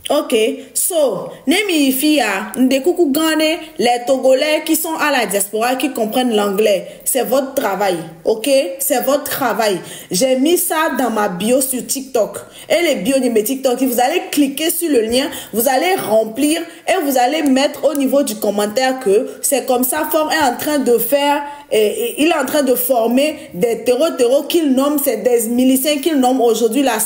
S1: Ok, so, Nemi Fia, Ndekoukou Gane, les Togolais qui sont à la diaspora, qui comprennent l'anglais, c'est votre travail, ok? C'est votre travail. J'ai mis ça dans ma bio sur TikTok. Et les bios de mes TikTok, vous allez cliquer sur le lien, vous allez remplir et vous allez mettre au niveau du commentaire que c'est comme ça, Fort est en train de faire, il est en train de former des terreaux qu'il nomme, c'est des miliciens qu'il nomme aujourd'hui la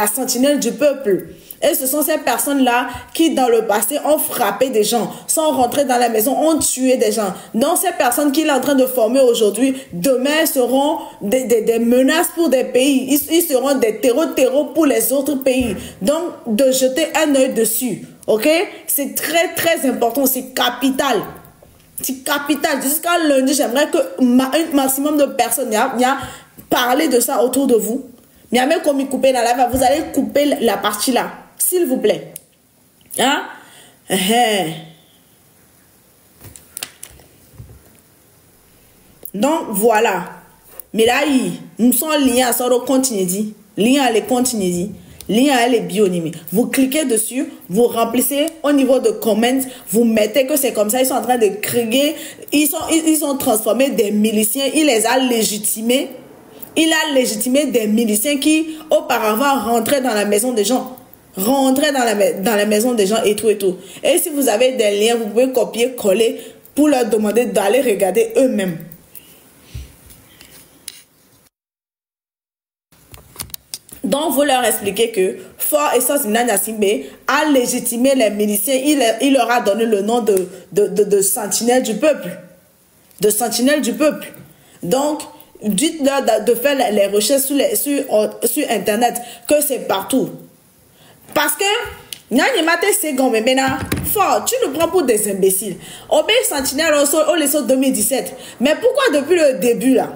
S1: sentinelle du peuple. Et ce sont ces personnes-là qui, dans le passé, ont frappé des gens, sont rentrées dans la maison, ont tué des gens. Donc, ces personnes qu'il est en train de former aujourd'hui, demain, seront des menaces pour des pays. Ils seront des terreaux pour les autres pays. Donc, de jeter un œil dessus. OK? C'est très, très important. C'est capital. C'est capital. Jusqu'à lundi, j'aimerais que un maximum de personnes viennent parler de ça autour de vous. Mais même comme il coupe dans la va, vous allez couper la partie là. S'il vous plaît. Hein? Donc, voilà. Mais là, nous sommes liés à ça, on continue dit. Liés à les continuer dit. Liés à les bionimés. Vous cliquez dessus, vous remplissez au niveau de comments, vous mettez que c'est comme ça, ils sont en train de créer, ils ont transformé des miliciens, il les a légitimés. Il a légitimé des miliciens qui, auparavant, rentraient dans la maison des gens. Rentraient dans la maison des gens et tout et tout. Et si vous avez des liens, vous pouvez copier, coller pour leur demander d'aller regarder eux-mêmes. Donc, vous leur expliquez que Fort et Sosina Nassimbe a légitimé les miliciens. Il leur a donné le nom de sentinelle du peuple. De sentinelle du peuple. Donc, dites-leur de faire les recherches sur Internet, que c'est partout. Parce que, Fort, tu nous prends pour des imbéciles. Obé Sentinelle, on les sort 2017. Mais pourquoi depuis le début, là,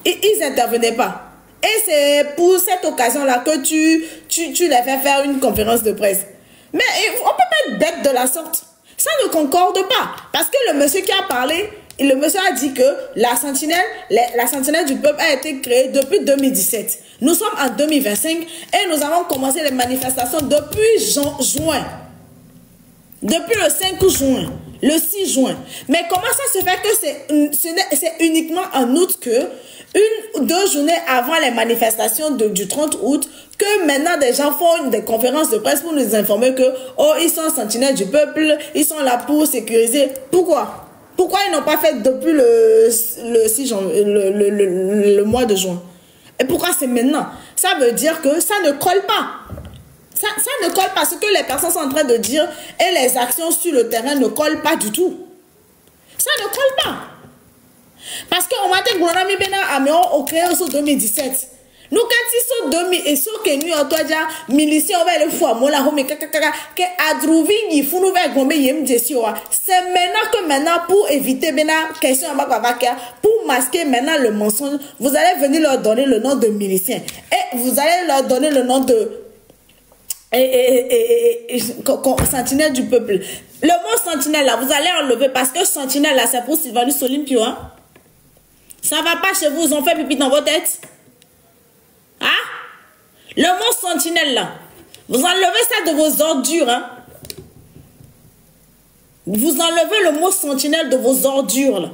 S1: ils n'intervenaient pas? Et c'est pour cette occasion-là que tu les fais faire une conférence de presse. Mais on ne peut pas être bête de la sorte. Ça ne concorde pas. Parce que le monsieur qui a parlé, le monsieur a dit que la sentinelle du peuple a été créée depuis 2017. Nous sommes en 2025 et nous avons commencé les manifestations depuis juin. Depuis le 5 juin, le 6 juin. Mais comment ça se fait que c'est uniquement en août que, 2 journées avant les manifestations du 30 août, que maintenant des gens font des conférences de presse pour nous informer que, oh, ils sont sentinelles du peuple, ils sont là pour sécuriser. Pourquoi? Pourquoi ils n'ont pas fait depuis le 6 janvier, le mois de juin? Et pourquoi c'est maintenant? Ça veut dire que ça ne colle pas. Ça ne colle pas. Ce que les personnes sont en train de dire et les actions sur le terrain ne collent pas du tout. Ça ne colle pas. Parce qu'on m'a dit que on créé en 2017. Nous, quand ils sont 2000 et ceux qui nous ont dit, miliciens, on va le faire, moi, là, que adrouvi, il faut nous faire gommer, c'est maintenant pour éviter, question, pour masquer maintenant le mensonge, vous allez venir leur donner le nom de miliciens. Et vous allez leur donner le nom de sentinelle du peuple. Le mot sentinelle, là, vous allez enlever parce que sentinelle, là, c'est pour Sylvanus Olympio, hein. Ça va pas chez vous, ils ont fait pipi dans vos têtes. Hein? Le mot sentinelle là, vous enlevez ça de vos ordures. Hein? Vous enlevez le mot sentinelle de vos ordures là,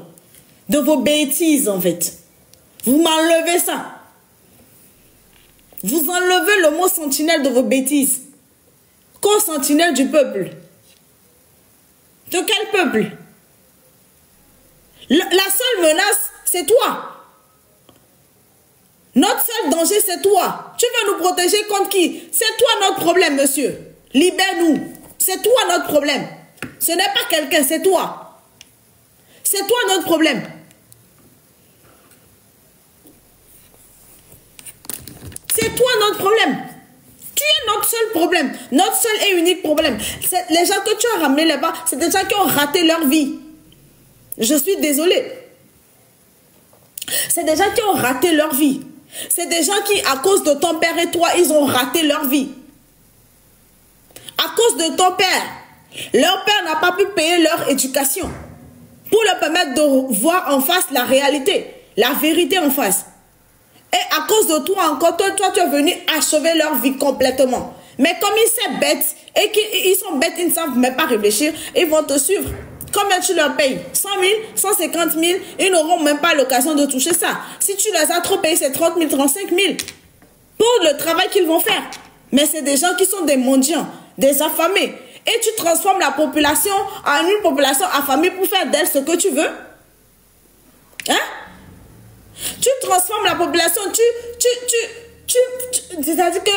S1: de vos bêtises en fait. Vous m'enlevez ça. Vous enlevez le mot sentinelle de vos bêtises. Co-sentinelle du peuple. De quel peuple? La seule menace, c'est toi. Notre seul danger, c'est toi. Tu veux nous protéger contre qui? C'est toi notre problème, monsieur. Libère-nous. C'est toi notre problème. Ce n'est pas quelqu'un, c'est toi. C'est toi notre problème. C'est toi notre problème. Tu es notre seul problème. Notre seul et unique problème. Les gens que tu as ramenés là-bas, c'est des gens qui ont raté leur vie. Je suis désolée. C'est des gens qui ont raté leur vie. C'est des gens qui, à cause de ton père et toi, ils ont raté leur vie. À cause de ton père Leur père n'a pas pu payer leur éducation pour leur permettre de voir en face la réalité, la vérité en face. Et à cause de toi encore, toi tu es venu achever leur vie complètement. Mais comme ils sont bêtes, et qu'ils sont bêtes, ils ne savent même pas réfléchir, ils vont te suivre. Combien tu leur payes? 100 000, 150 000, ils n'auront même pas l'occasion de toucher ça. Si tu les as trop payés, c'est 30 000, 35 000 pour le travail qu'ils vont faire. Mais c'est des gens qui sont des mendiants, des affamés. Et tu transformes la population en une population affamée pour faire d'elle ce que tu veux. Hein? Tu transformes la population, c'est-à-dire que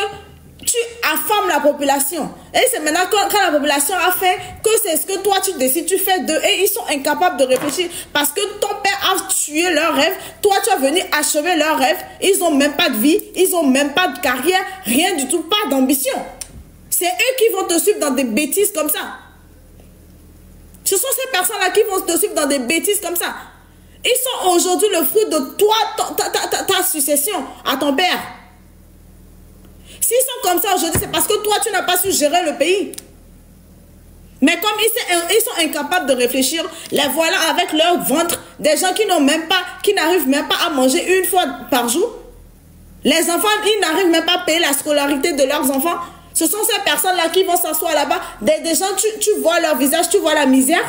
S1: tu affames la population. Et c'est maintenant quand la population a fait que c'est ce que toi tu décides, tu fais d'eux. Et ils sont incapables de réfléchir parce que ton père a tué leurs rêves. Toi tu es venu achever leurs rêves. Ils n'ont même pas de vie, ils n'ont même pas de carrière, rien du tout, pas d'ambition. C'est eux qui vont te suivre dans des bêtises comme ça. Ce sont ces personnes-là qui vont te suivre dans des bêtises comme ça. Ils sont aujourd'hui le fruit de toi, ta succession à ton père. S'ils sont comme ça aujourd'hui, c'est parce que toi, tu n'as pas su gérer le pays. Mais comme ils sont incapables de réfléchir, les voilà avec leur ventre, des gens qui n'arrivent même pas à manger une fois par jour. Les enfants, ils n'arrivent même pas à payer la scolarité de leurs enfants. Ce sont ces personnes-là qui vont s'asseoir là-bas. Des gens, tu vois leur visage, tu vois la misère.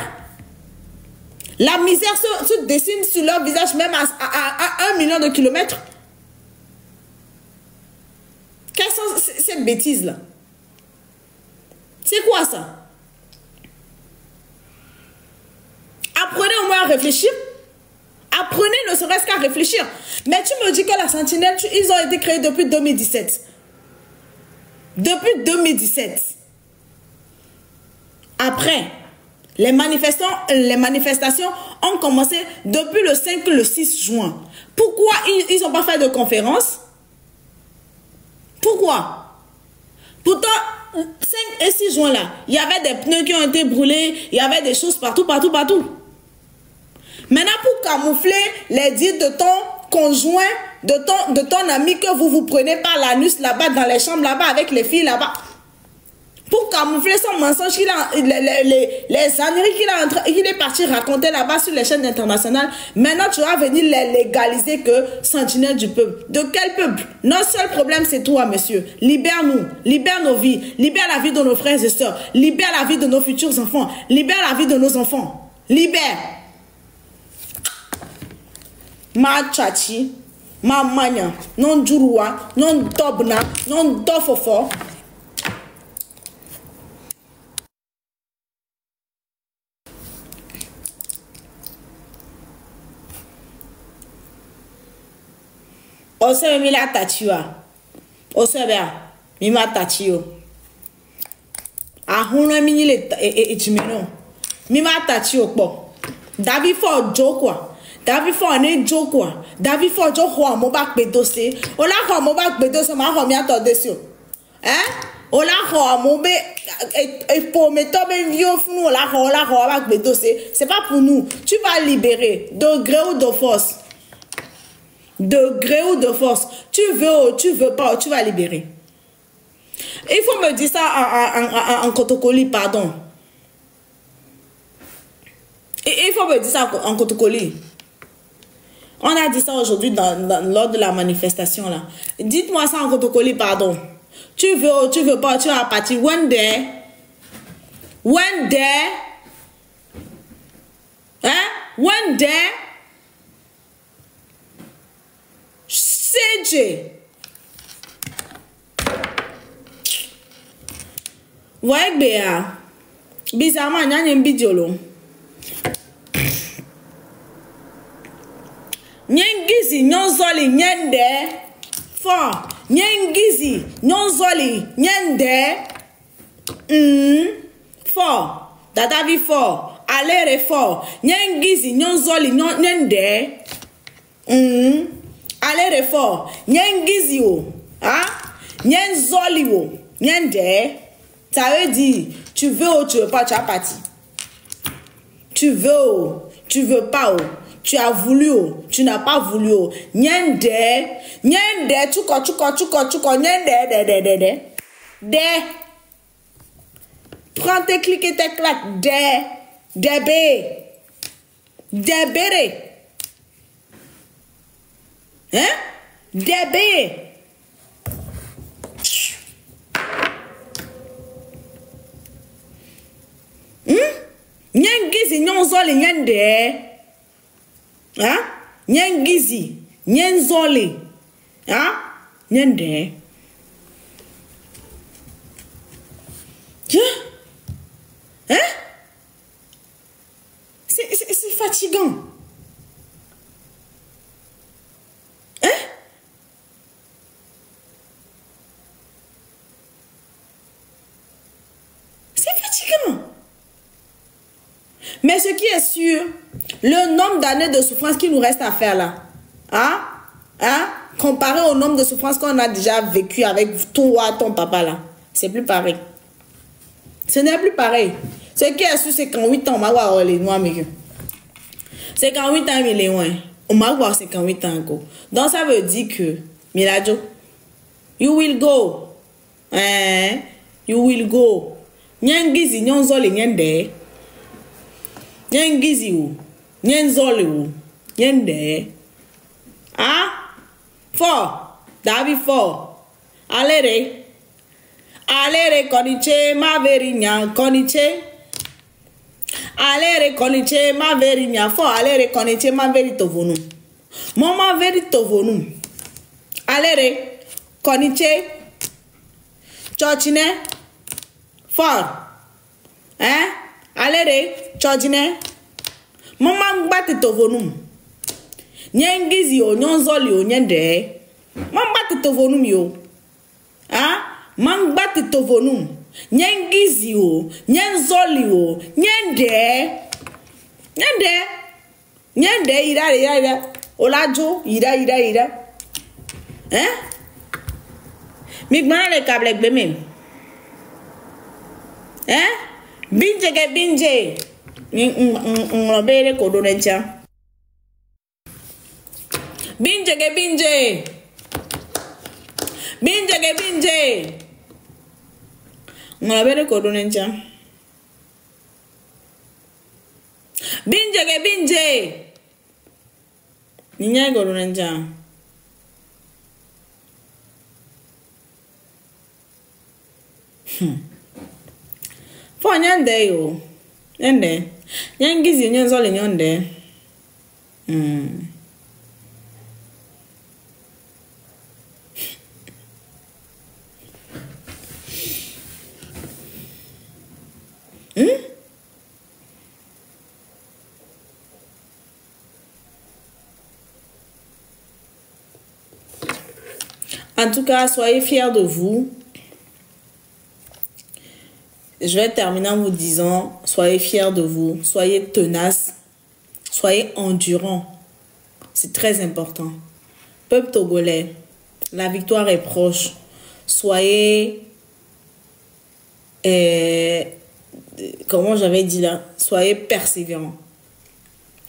S1: La misère se dessine sur leur visage même à 1 million de kilomètres. Quelles sont ces bêtises-là? C'est quoi ça? Apprenez au moins à réfléchir. Apprenez ne serait-ce qu'à réfléchir. Mais tu me dis que la Sentinelle, ils ont été créés depuis 2017. Depuis 2017. Après, les manifestations ont commencé depuis le 5 et le 6 juin. Pourquoi ils n'ont pas fait de conférence? Pourquoi? Pourtant, 5 et 6 juin là, il y avait des pneus qui ont été brûlés, il y avait des choses partout. Maintenant, pour camoufler les dires de ton conjoint, de ton ami que vous prenez par l'anus là-bas, dans les chambres là-bas, avec les filles là-bas, pour camoufler son mensonge, les âneries qu'il est parti raconter là-bas sur les chaînes internationales, maintenant tu vas venir les légaliser que sentinelle du peuple. De quel peuple? Notre seul problème c'est toi, monsieur. Libère-nous, libère nos vies, libère la vie de nos frères et sœurs, libère la vie de nos futurs enfants, libère la vie de nos enfants. Libère. Ma tchachi, ma mania, non djurua, non dobna, non dofofo. Ose mi la tachua. Ose bea, mi ma tachio. Ahuna mi le ejimeno. Mi ma tachio po. Davi fo jo kwa. Davi fo ne jo kwa. Davi fo jo ho mo ba pe dose. Ola ho mo ba pe dose ma ho mi ato desio. Ola ho mo be e pour me tomber vieux fnou ola ho ba pe dose. C'est pas pour nous. Tu vas libérer de gré ou de force. De gré ou de force, tu veux pas, tu vas libérer. Il faut me dire ça en Kotokoli, pardon. Il faut me dire ça en Kotokoli. On a dit ça aujourd'hui lors de la manifestation là. Dites-moi ça en Kotokoli, pardon. Tu veux pas, tu vas partir. One day, CJ. Ouais, Béa. Bizarrement, il y a une vidéo. Nyengizi, nyonzoli, nyende. Fort. Nyengizi, nyonzoli, nyende. Fort. Dadavi fort. Alere fort. Nyengizi, nyonzoli, nyende. Allez fort, nyengizi o, nyenzoli o, nyende. Ça veut dire, tu veux ou tu veux pas, tu as parti. Tu veux ou tu veux pas ou, tu as voulu ou tu n'as pas voulu ou. Nyende, chuko, nyende, de. Prends tes clics et tes claques. Débéré. Hein? Débéré. Nyangizi nyonzole nyande. Hein? Nyangizi nyenzole. Hein? Nyande. Hein? C'est fatigant. Hein? C'est fatigant. Mais ce qui est sûr, le nombre d'années de souffrance qu'il nous reste à faire là, comparé au nombre de souffrances qu'on a déjà vécu avec toi, ton papa là, c'est plus pareil. Ce n'est plus pareil. Ce qui est sûr, c'est qu'en 8 ans, on va voir les noirs, mais c'est qu'en 8 ans, il est loin. On va voir, c'est qu'en 8 ans, go. Donc, ça veut dire que, Miladjo, you will go. You will go. Nyangizi, nyonzole, nyende. Nyangizi, ou. Nyenzole, ou. Nyende. Fort. David fort. Allez, Alere koniche ma verinya koniche. Alere koniche ma verinya fo alere koniche ma veritovonu. Mama veritovonu. Alere koniche chochine for. Alere chochine. Mama ngbati tovonu. Nyengizi o nyonzoli o nyende. Mama ngbati tovonu yo. Mangbati tovonum, nyengizi o, nyenzoli o, nyende, ira, olajo, ira. Migmana le kable gbeme. Binje. Nglobere kodonencha. Binje. Ngabere kodonencha. Binje. Ninya kodonencha. Fo nyande yo. Nyande. Nyangizi nyonzole nyonde. En tout cas, soyez fiers de vous. Je vais terminer en vous disant, soyez fiers de vous, soyez tenaces, soyez endurants. C'est très important. Peuple togolais, la victoire est proche. Soyez, comment j'avais dit là, soyez persévérants.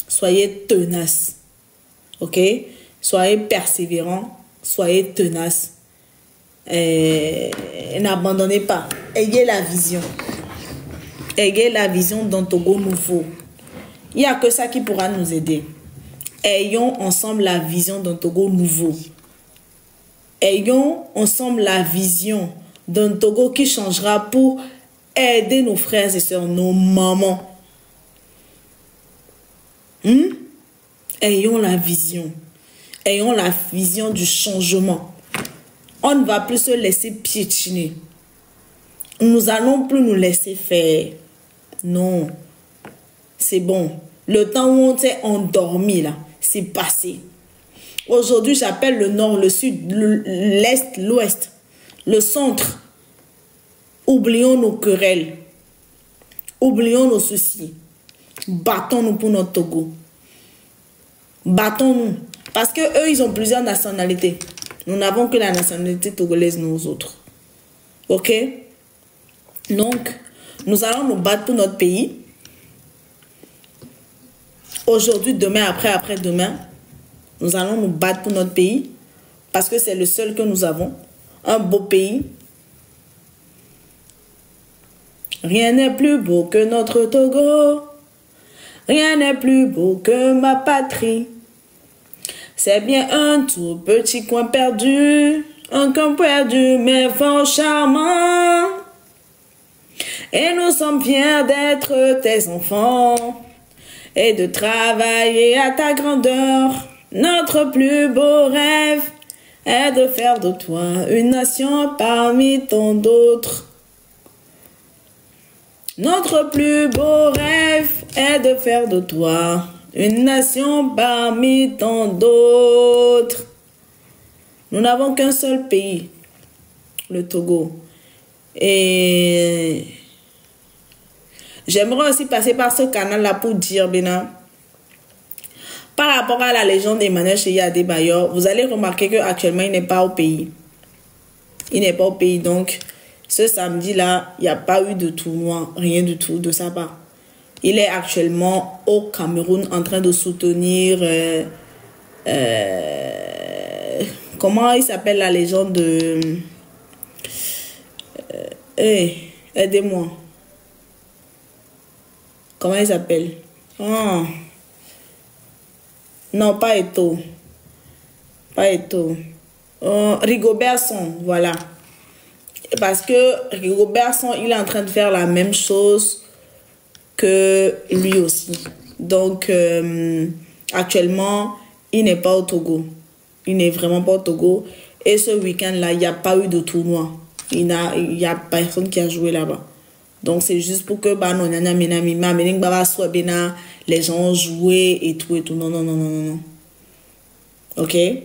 S1: Soyez tenaces. Ok? Soyez persévérants. Soyez tenaces. N'abandonnez pas. Ayez la vision. Ayez la vision d'un Togo nouveau. Il n'y a que ça qui pourra nous aider. Ayons ensemble la vision d'un Togo nouveau. Ayons ensemble la vision d'un Togo qui changera pour aider nos frères et sœurs, nos mamans. Ayons la vision. Ayons la vision du changement. On ne va plus se laisser piétiner. Nous n'allons plus nous laisser faire. Non. C'est bon. Le temps où on s'est endormi, là, c'est passé. Aujourd'hui, j'appelle le nord, le sud, l'est, l'ouest, le centre. Oublions nos querelles. Oublions nos soucis. Battons-nous pour notre Togo. Battons-nous. Parce que eux, ils ont plusieurs nationalités. Nous n'avons que la nationalité togolaise, nous autres. Ok? Donc, nous allons nous battre pour notre pays. Aujourd'hui, demain, après-demain, nous allons nous battre pour notre pays. Parce que c'est le seul que nous avons. Un beau pays. Rien n'est plus beau que notre Togo. Rien n'est plus beau que ma patrie. C'est bien un tout petit coin perdu. Un coin perdu mais fort charmant. Et nous sommes fiers d'être tes enfants. Et de travailler à ta grandeur. Notre plus beau rêve est de faire de toi une nation parmi tant d'autres. Notre plus beau rêve est de faire de toi une nation parmi tant d'autres. Nous n'avons qu'un seul pays, le Togo. Et j'aimerais aussi passer par ce canal-là pour dire, Bénin, par rapport à la légende d'Emmanuel Cheyi Adebayor, vous allez remarquer qu'actuellement, il n'est pas au pays. Il n'est pas au pays, donc ce samedi-là, il n'y a pas eu de tournoi, rien du tout de sa part. Il est actuellement au Cameroun en train de soutenir... comment il s'appelle la légende de... aidez-moi. Comment il s'appelle? Oh. Non, pas Eto. Pas Eto. Rigobert Song, voilà. Parce que Rigobert Song, il est en train de faire la même chose que lui aussi. Donc, actuellement, il n'est pas au Togo. Il n'est vraiment pas au Togo. Et ce week-end-là, il n'y a pas eu de tournoi. Il n'y a personne qui a joué là-bas. Donc, c'est juste pour que les gens ont joué et tout et tout. Non, non, non, non, non. Ok? Il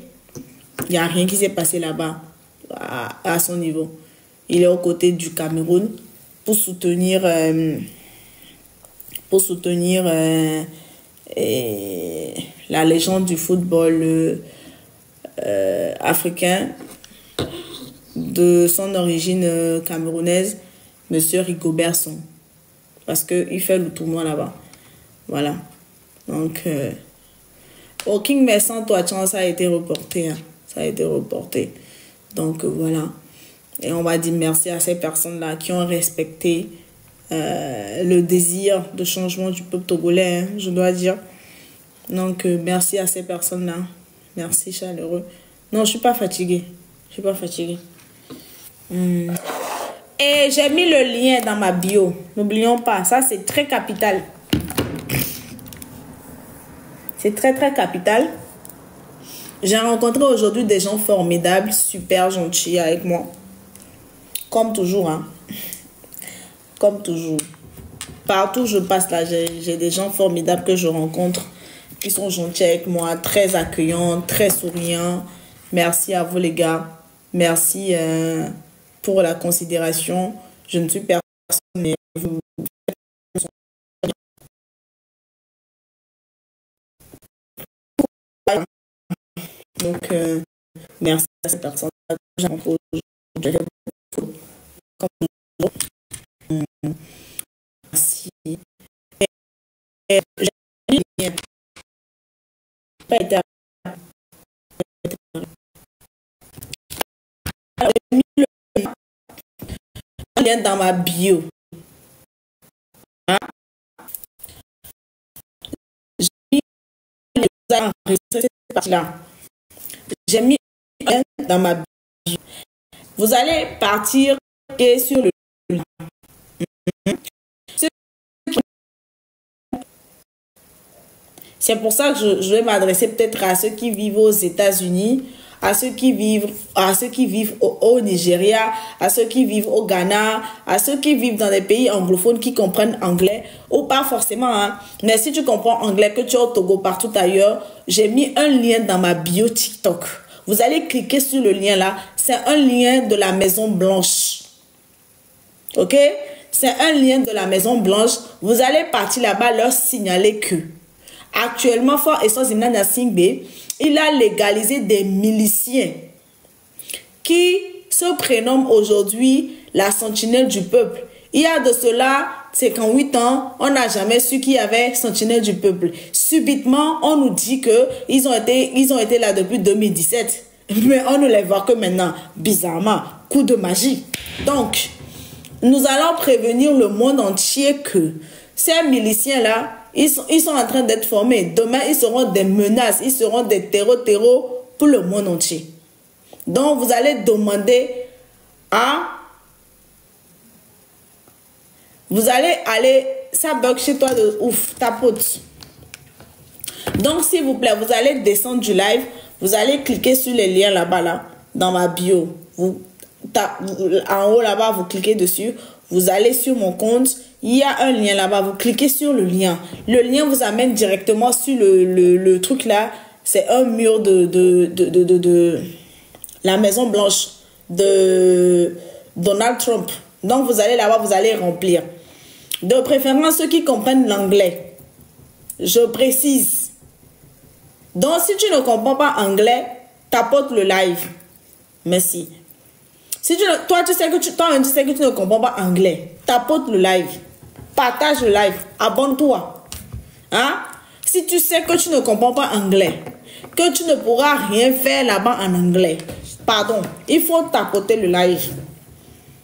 S1: n'y a rien qui s'est passé là-bas à son niveau. Il est aux côtés du Cameroun pour soutenir, la légende du football africain de son origine camerounaise, Monsieur Rigobert Song. Parce qu'il fait le tournoi là-bas. Voilà. Donc, au King Messan, ça a été reporté. Hein. Ça a été reporté. Donc, voilà. Et on va dire merci à ces personnes-là qui ont respecté le désir de changement du peuple togolais, hein, je dois dire. Donc, merci à ces personnes-là. Merci, chaleureux. Non, je ne suis pas fatiguée. Je ne suis pas fatiguée. Et j'ai mis le lien dans ma bio. N'oublions pas, ça c'est très capital. C'est très très capital. J'ai rencontré aujourd'hui des gens formidables, super gentils avec moi. Comme toujours, hein. Comme toujours. Partout où je passe là, j'ai des gens formidables que je rencontre, qui sont gentils avec moi, très accueillants, très souriants. Merci à vous les gars. Merci pour la considération. Je ne suis personne, mais vous... Donc, merci à ces personnes que j'ai rencontrées aujourd'hui. Merci. Et j'ai pas été lien dans ma bio. Hein? J'ai mis un lien dans ma bio. Vous allez partir et sur le lien. C'est pour ça que je vais m'adresser peut-être à ceux qui vivent aux États-Unis, à ceux qui vivent au Nigeria, à ceux qui vivent au Ghana, à ceux qui vivent dans des pays anglophones qui comprennent anglais, ou pas forcément, hein. Mais si tu comprends anglais, que tu es au Togo, partout ailleurs, j'ai mis un lien dans ma bio TikTok. Vous allez cliquer sur le lien là, c'est un lien de la Maison Blanche. Ok? C'est un lien de la Maison Blanche. Vous allez partir là-bas, leur signaler que actuellement, Fort Essos Imnana Singbe, il a légalisé des miliciens qui se prénomment aujourd'hui la sentinelle du peuple. Il y a de cela 58 ans, on n'a jamais su qu'il y avait sentinelle du peuple. Subitement, on nous dit qu'ils ont été là depuis 2017. Mais on ne les voit que maintenant. Bizarrement, coup de magie. Donc, nous allons prévenir le monde entier que ces miliciens-là, ils sont en train d'être formés. Demain, ils seront des menaces, ils seront des terreaux pour le monde entier. Donc, vous allez demander à... Vous allez aller... Ça bug chez toi de ouf, tapote. Donc, s'il vous plaît, vous allez descendre du live. Vous allez cliquer sur les liens là-bas, là, dans ma bio. En haut là-bas, vous cliquez dessus. Vous allez sur mon compte. Il y a un lien là-bas. Vous cliquez sur le lien. Le lien vous amène directement sur le truc là. C'est un mur de la Maison Blanche de Donald Trump. Donc, vous allez là-bas, vous allez remplir. De préférence, ceux qui comprennent l'anglais. Je précise. Donc, si tu ne comprends pas anglais, tapote le live. Merci. Si toi, tu sais que tu ne comprends pas anglais, tapote le live. Partage le live. Abonne-toi. Hein? Si tu sais que tu ne comprends pas anglais, que tu ne pourras rien faire là-bas en anglais, pardon, il faut tapoter le live.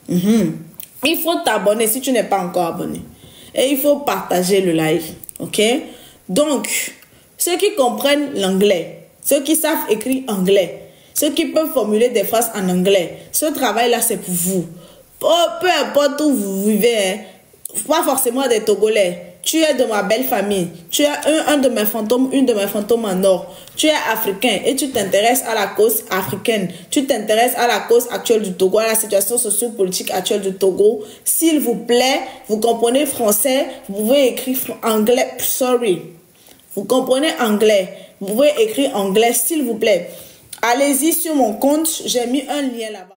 S1: Il faut t'abonner si tu n'es pas encore abonné. Et il faut partager le live. Ok? Donc, ceux qui comprennent l'anglais, ceux qui savent écrire anglais, ceux qui peuvent formuler des phrases en anglais, ce travail-là, c'est pour vous. Peu importe où vous vivez, hein, pas forcément des Togolais. Tu es de ma belle famille. Tu es un de mes fantômes, une de mes fantômes en or. Tu es africain et tu t'intéresses à la cause africaine. Tu t'intéresses à la cause actuelle du Togo, à la situation socio-politique actuelle du Togo. S'il vous plaît, vous comprenez français, vous pouvez écrire anglais. Sorry. Vous comprenez anglais. Vous pouvez écrire anglais, s'il vous plaît. Allez-y sur mon compte. J'ai mis un lien là-bas.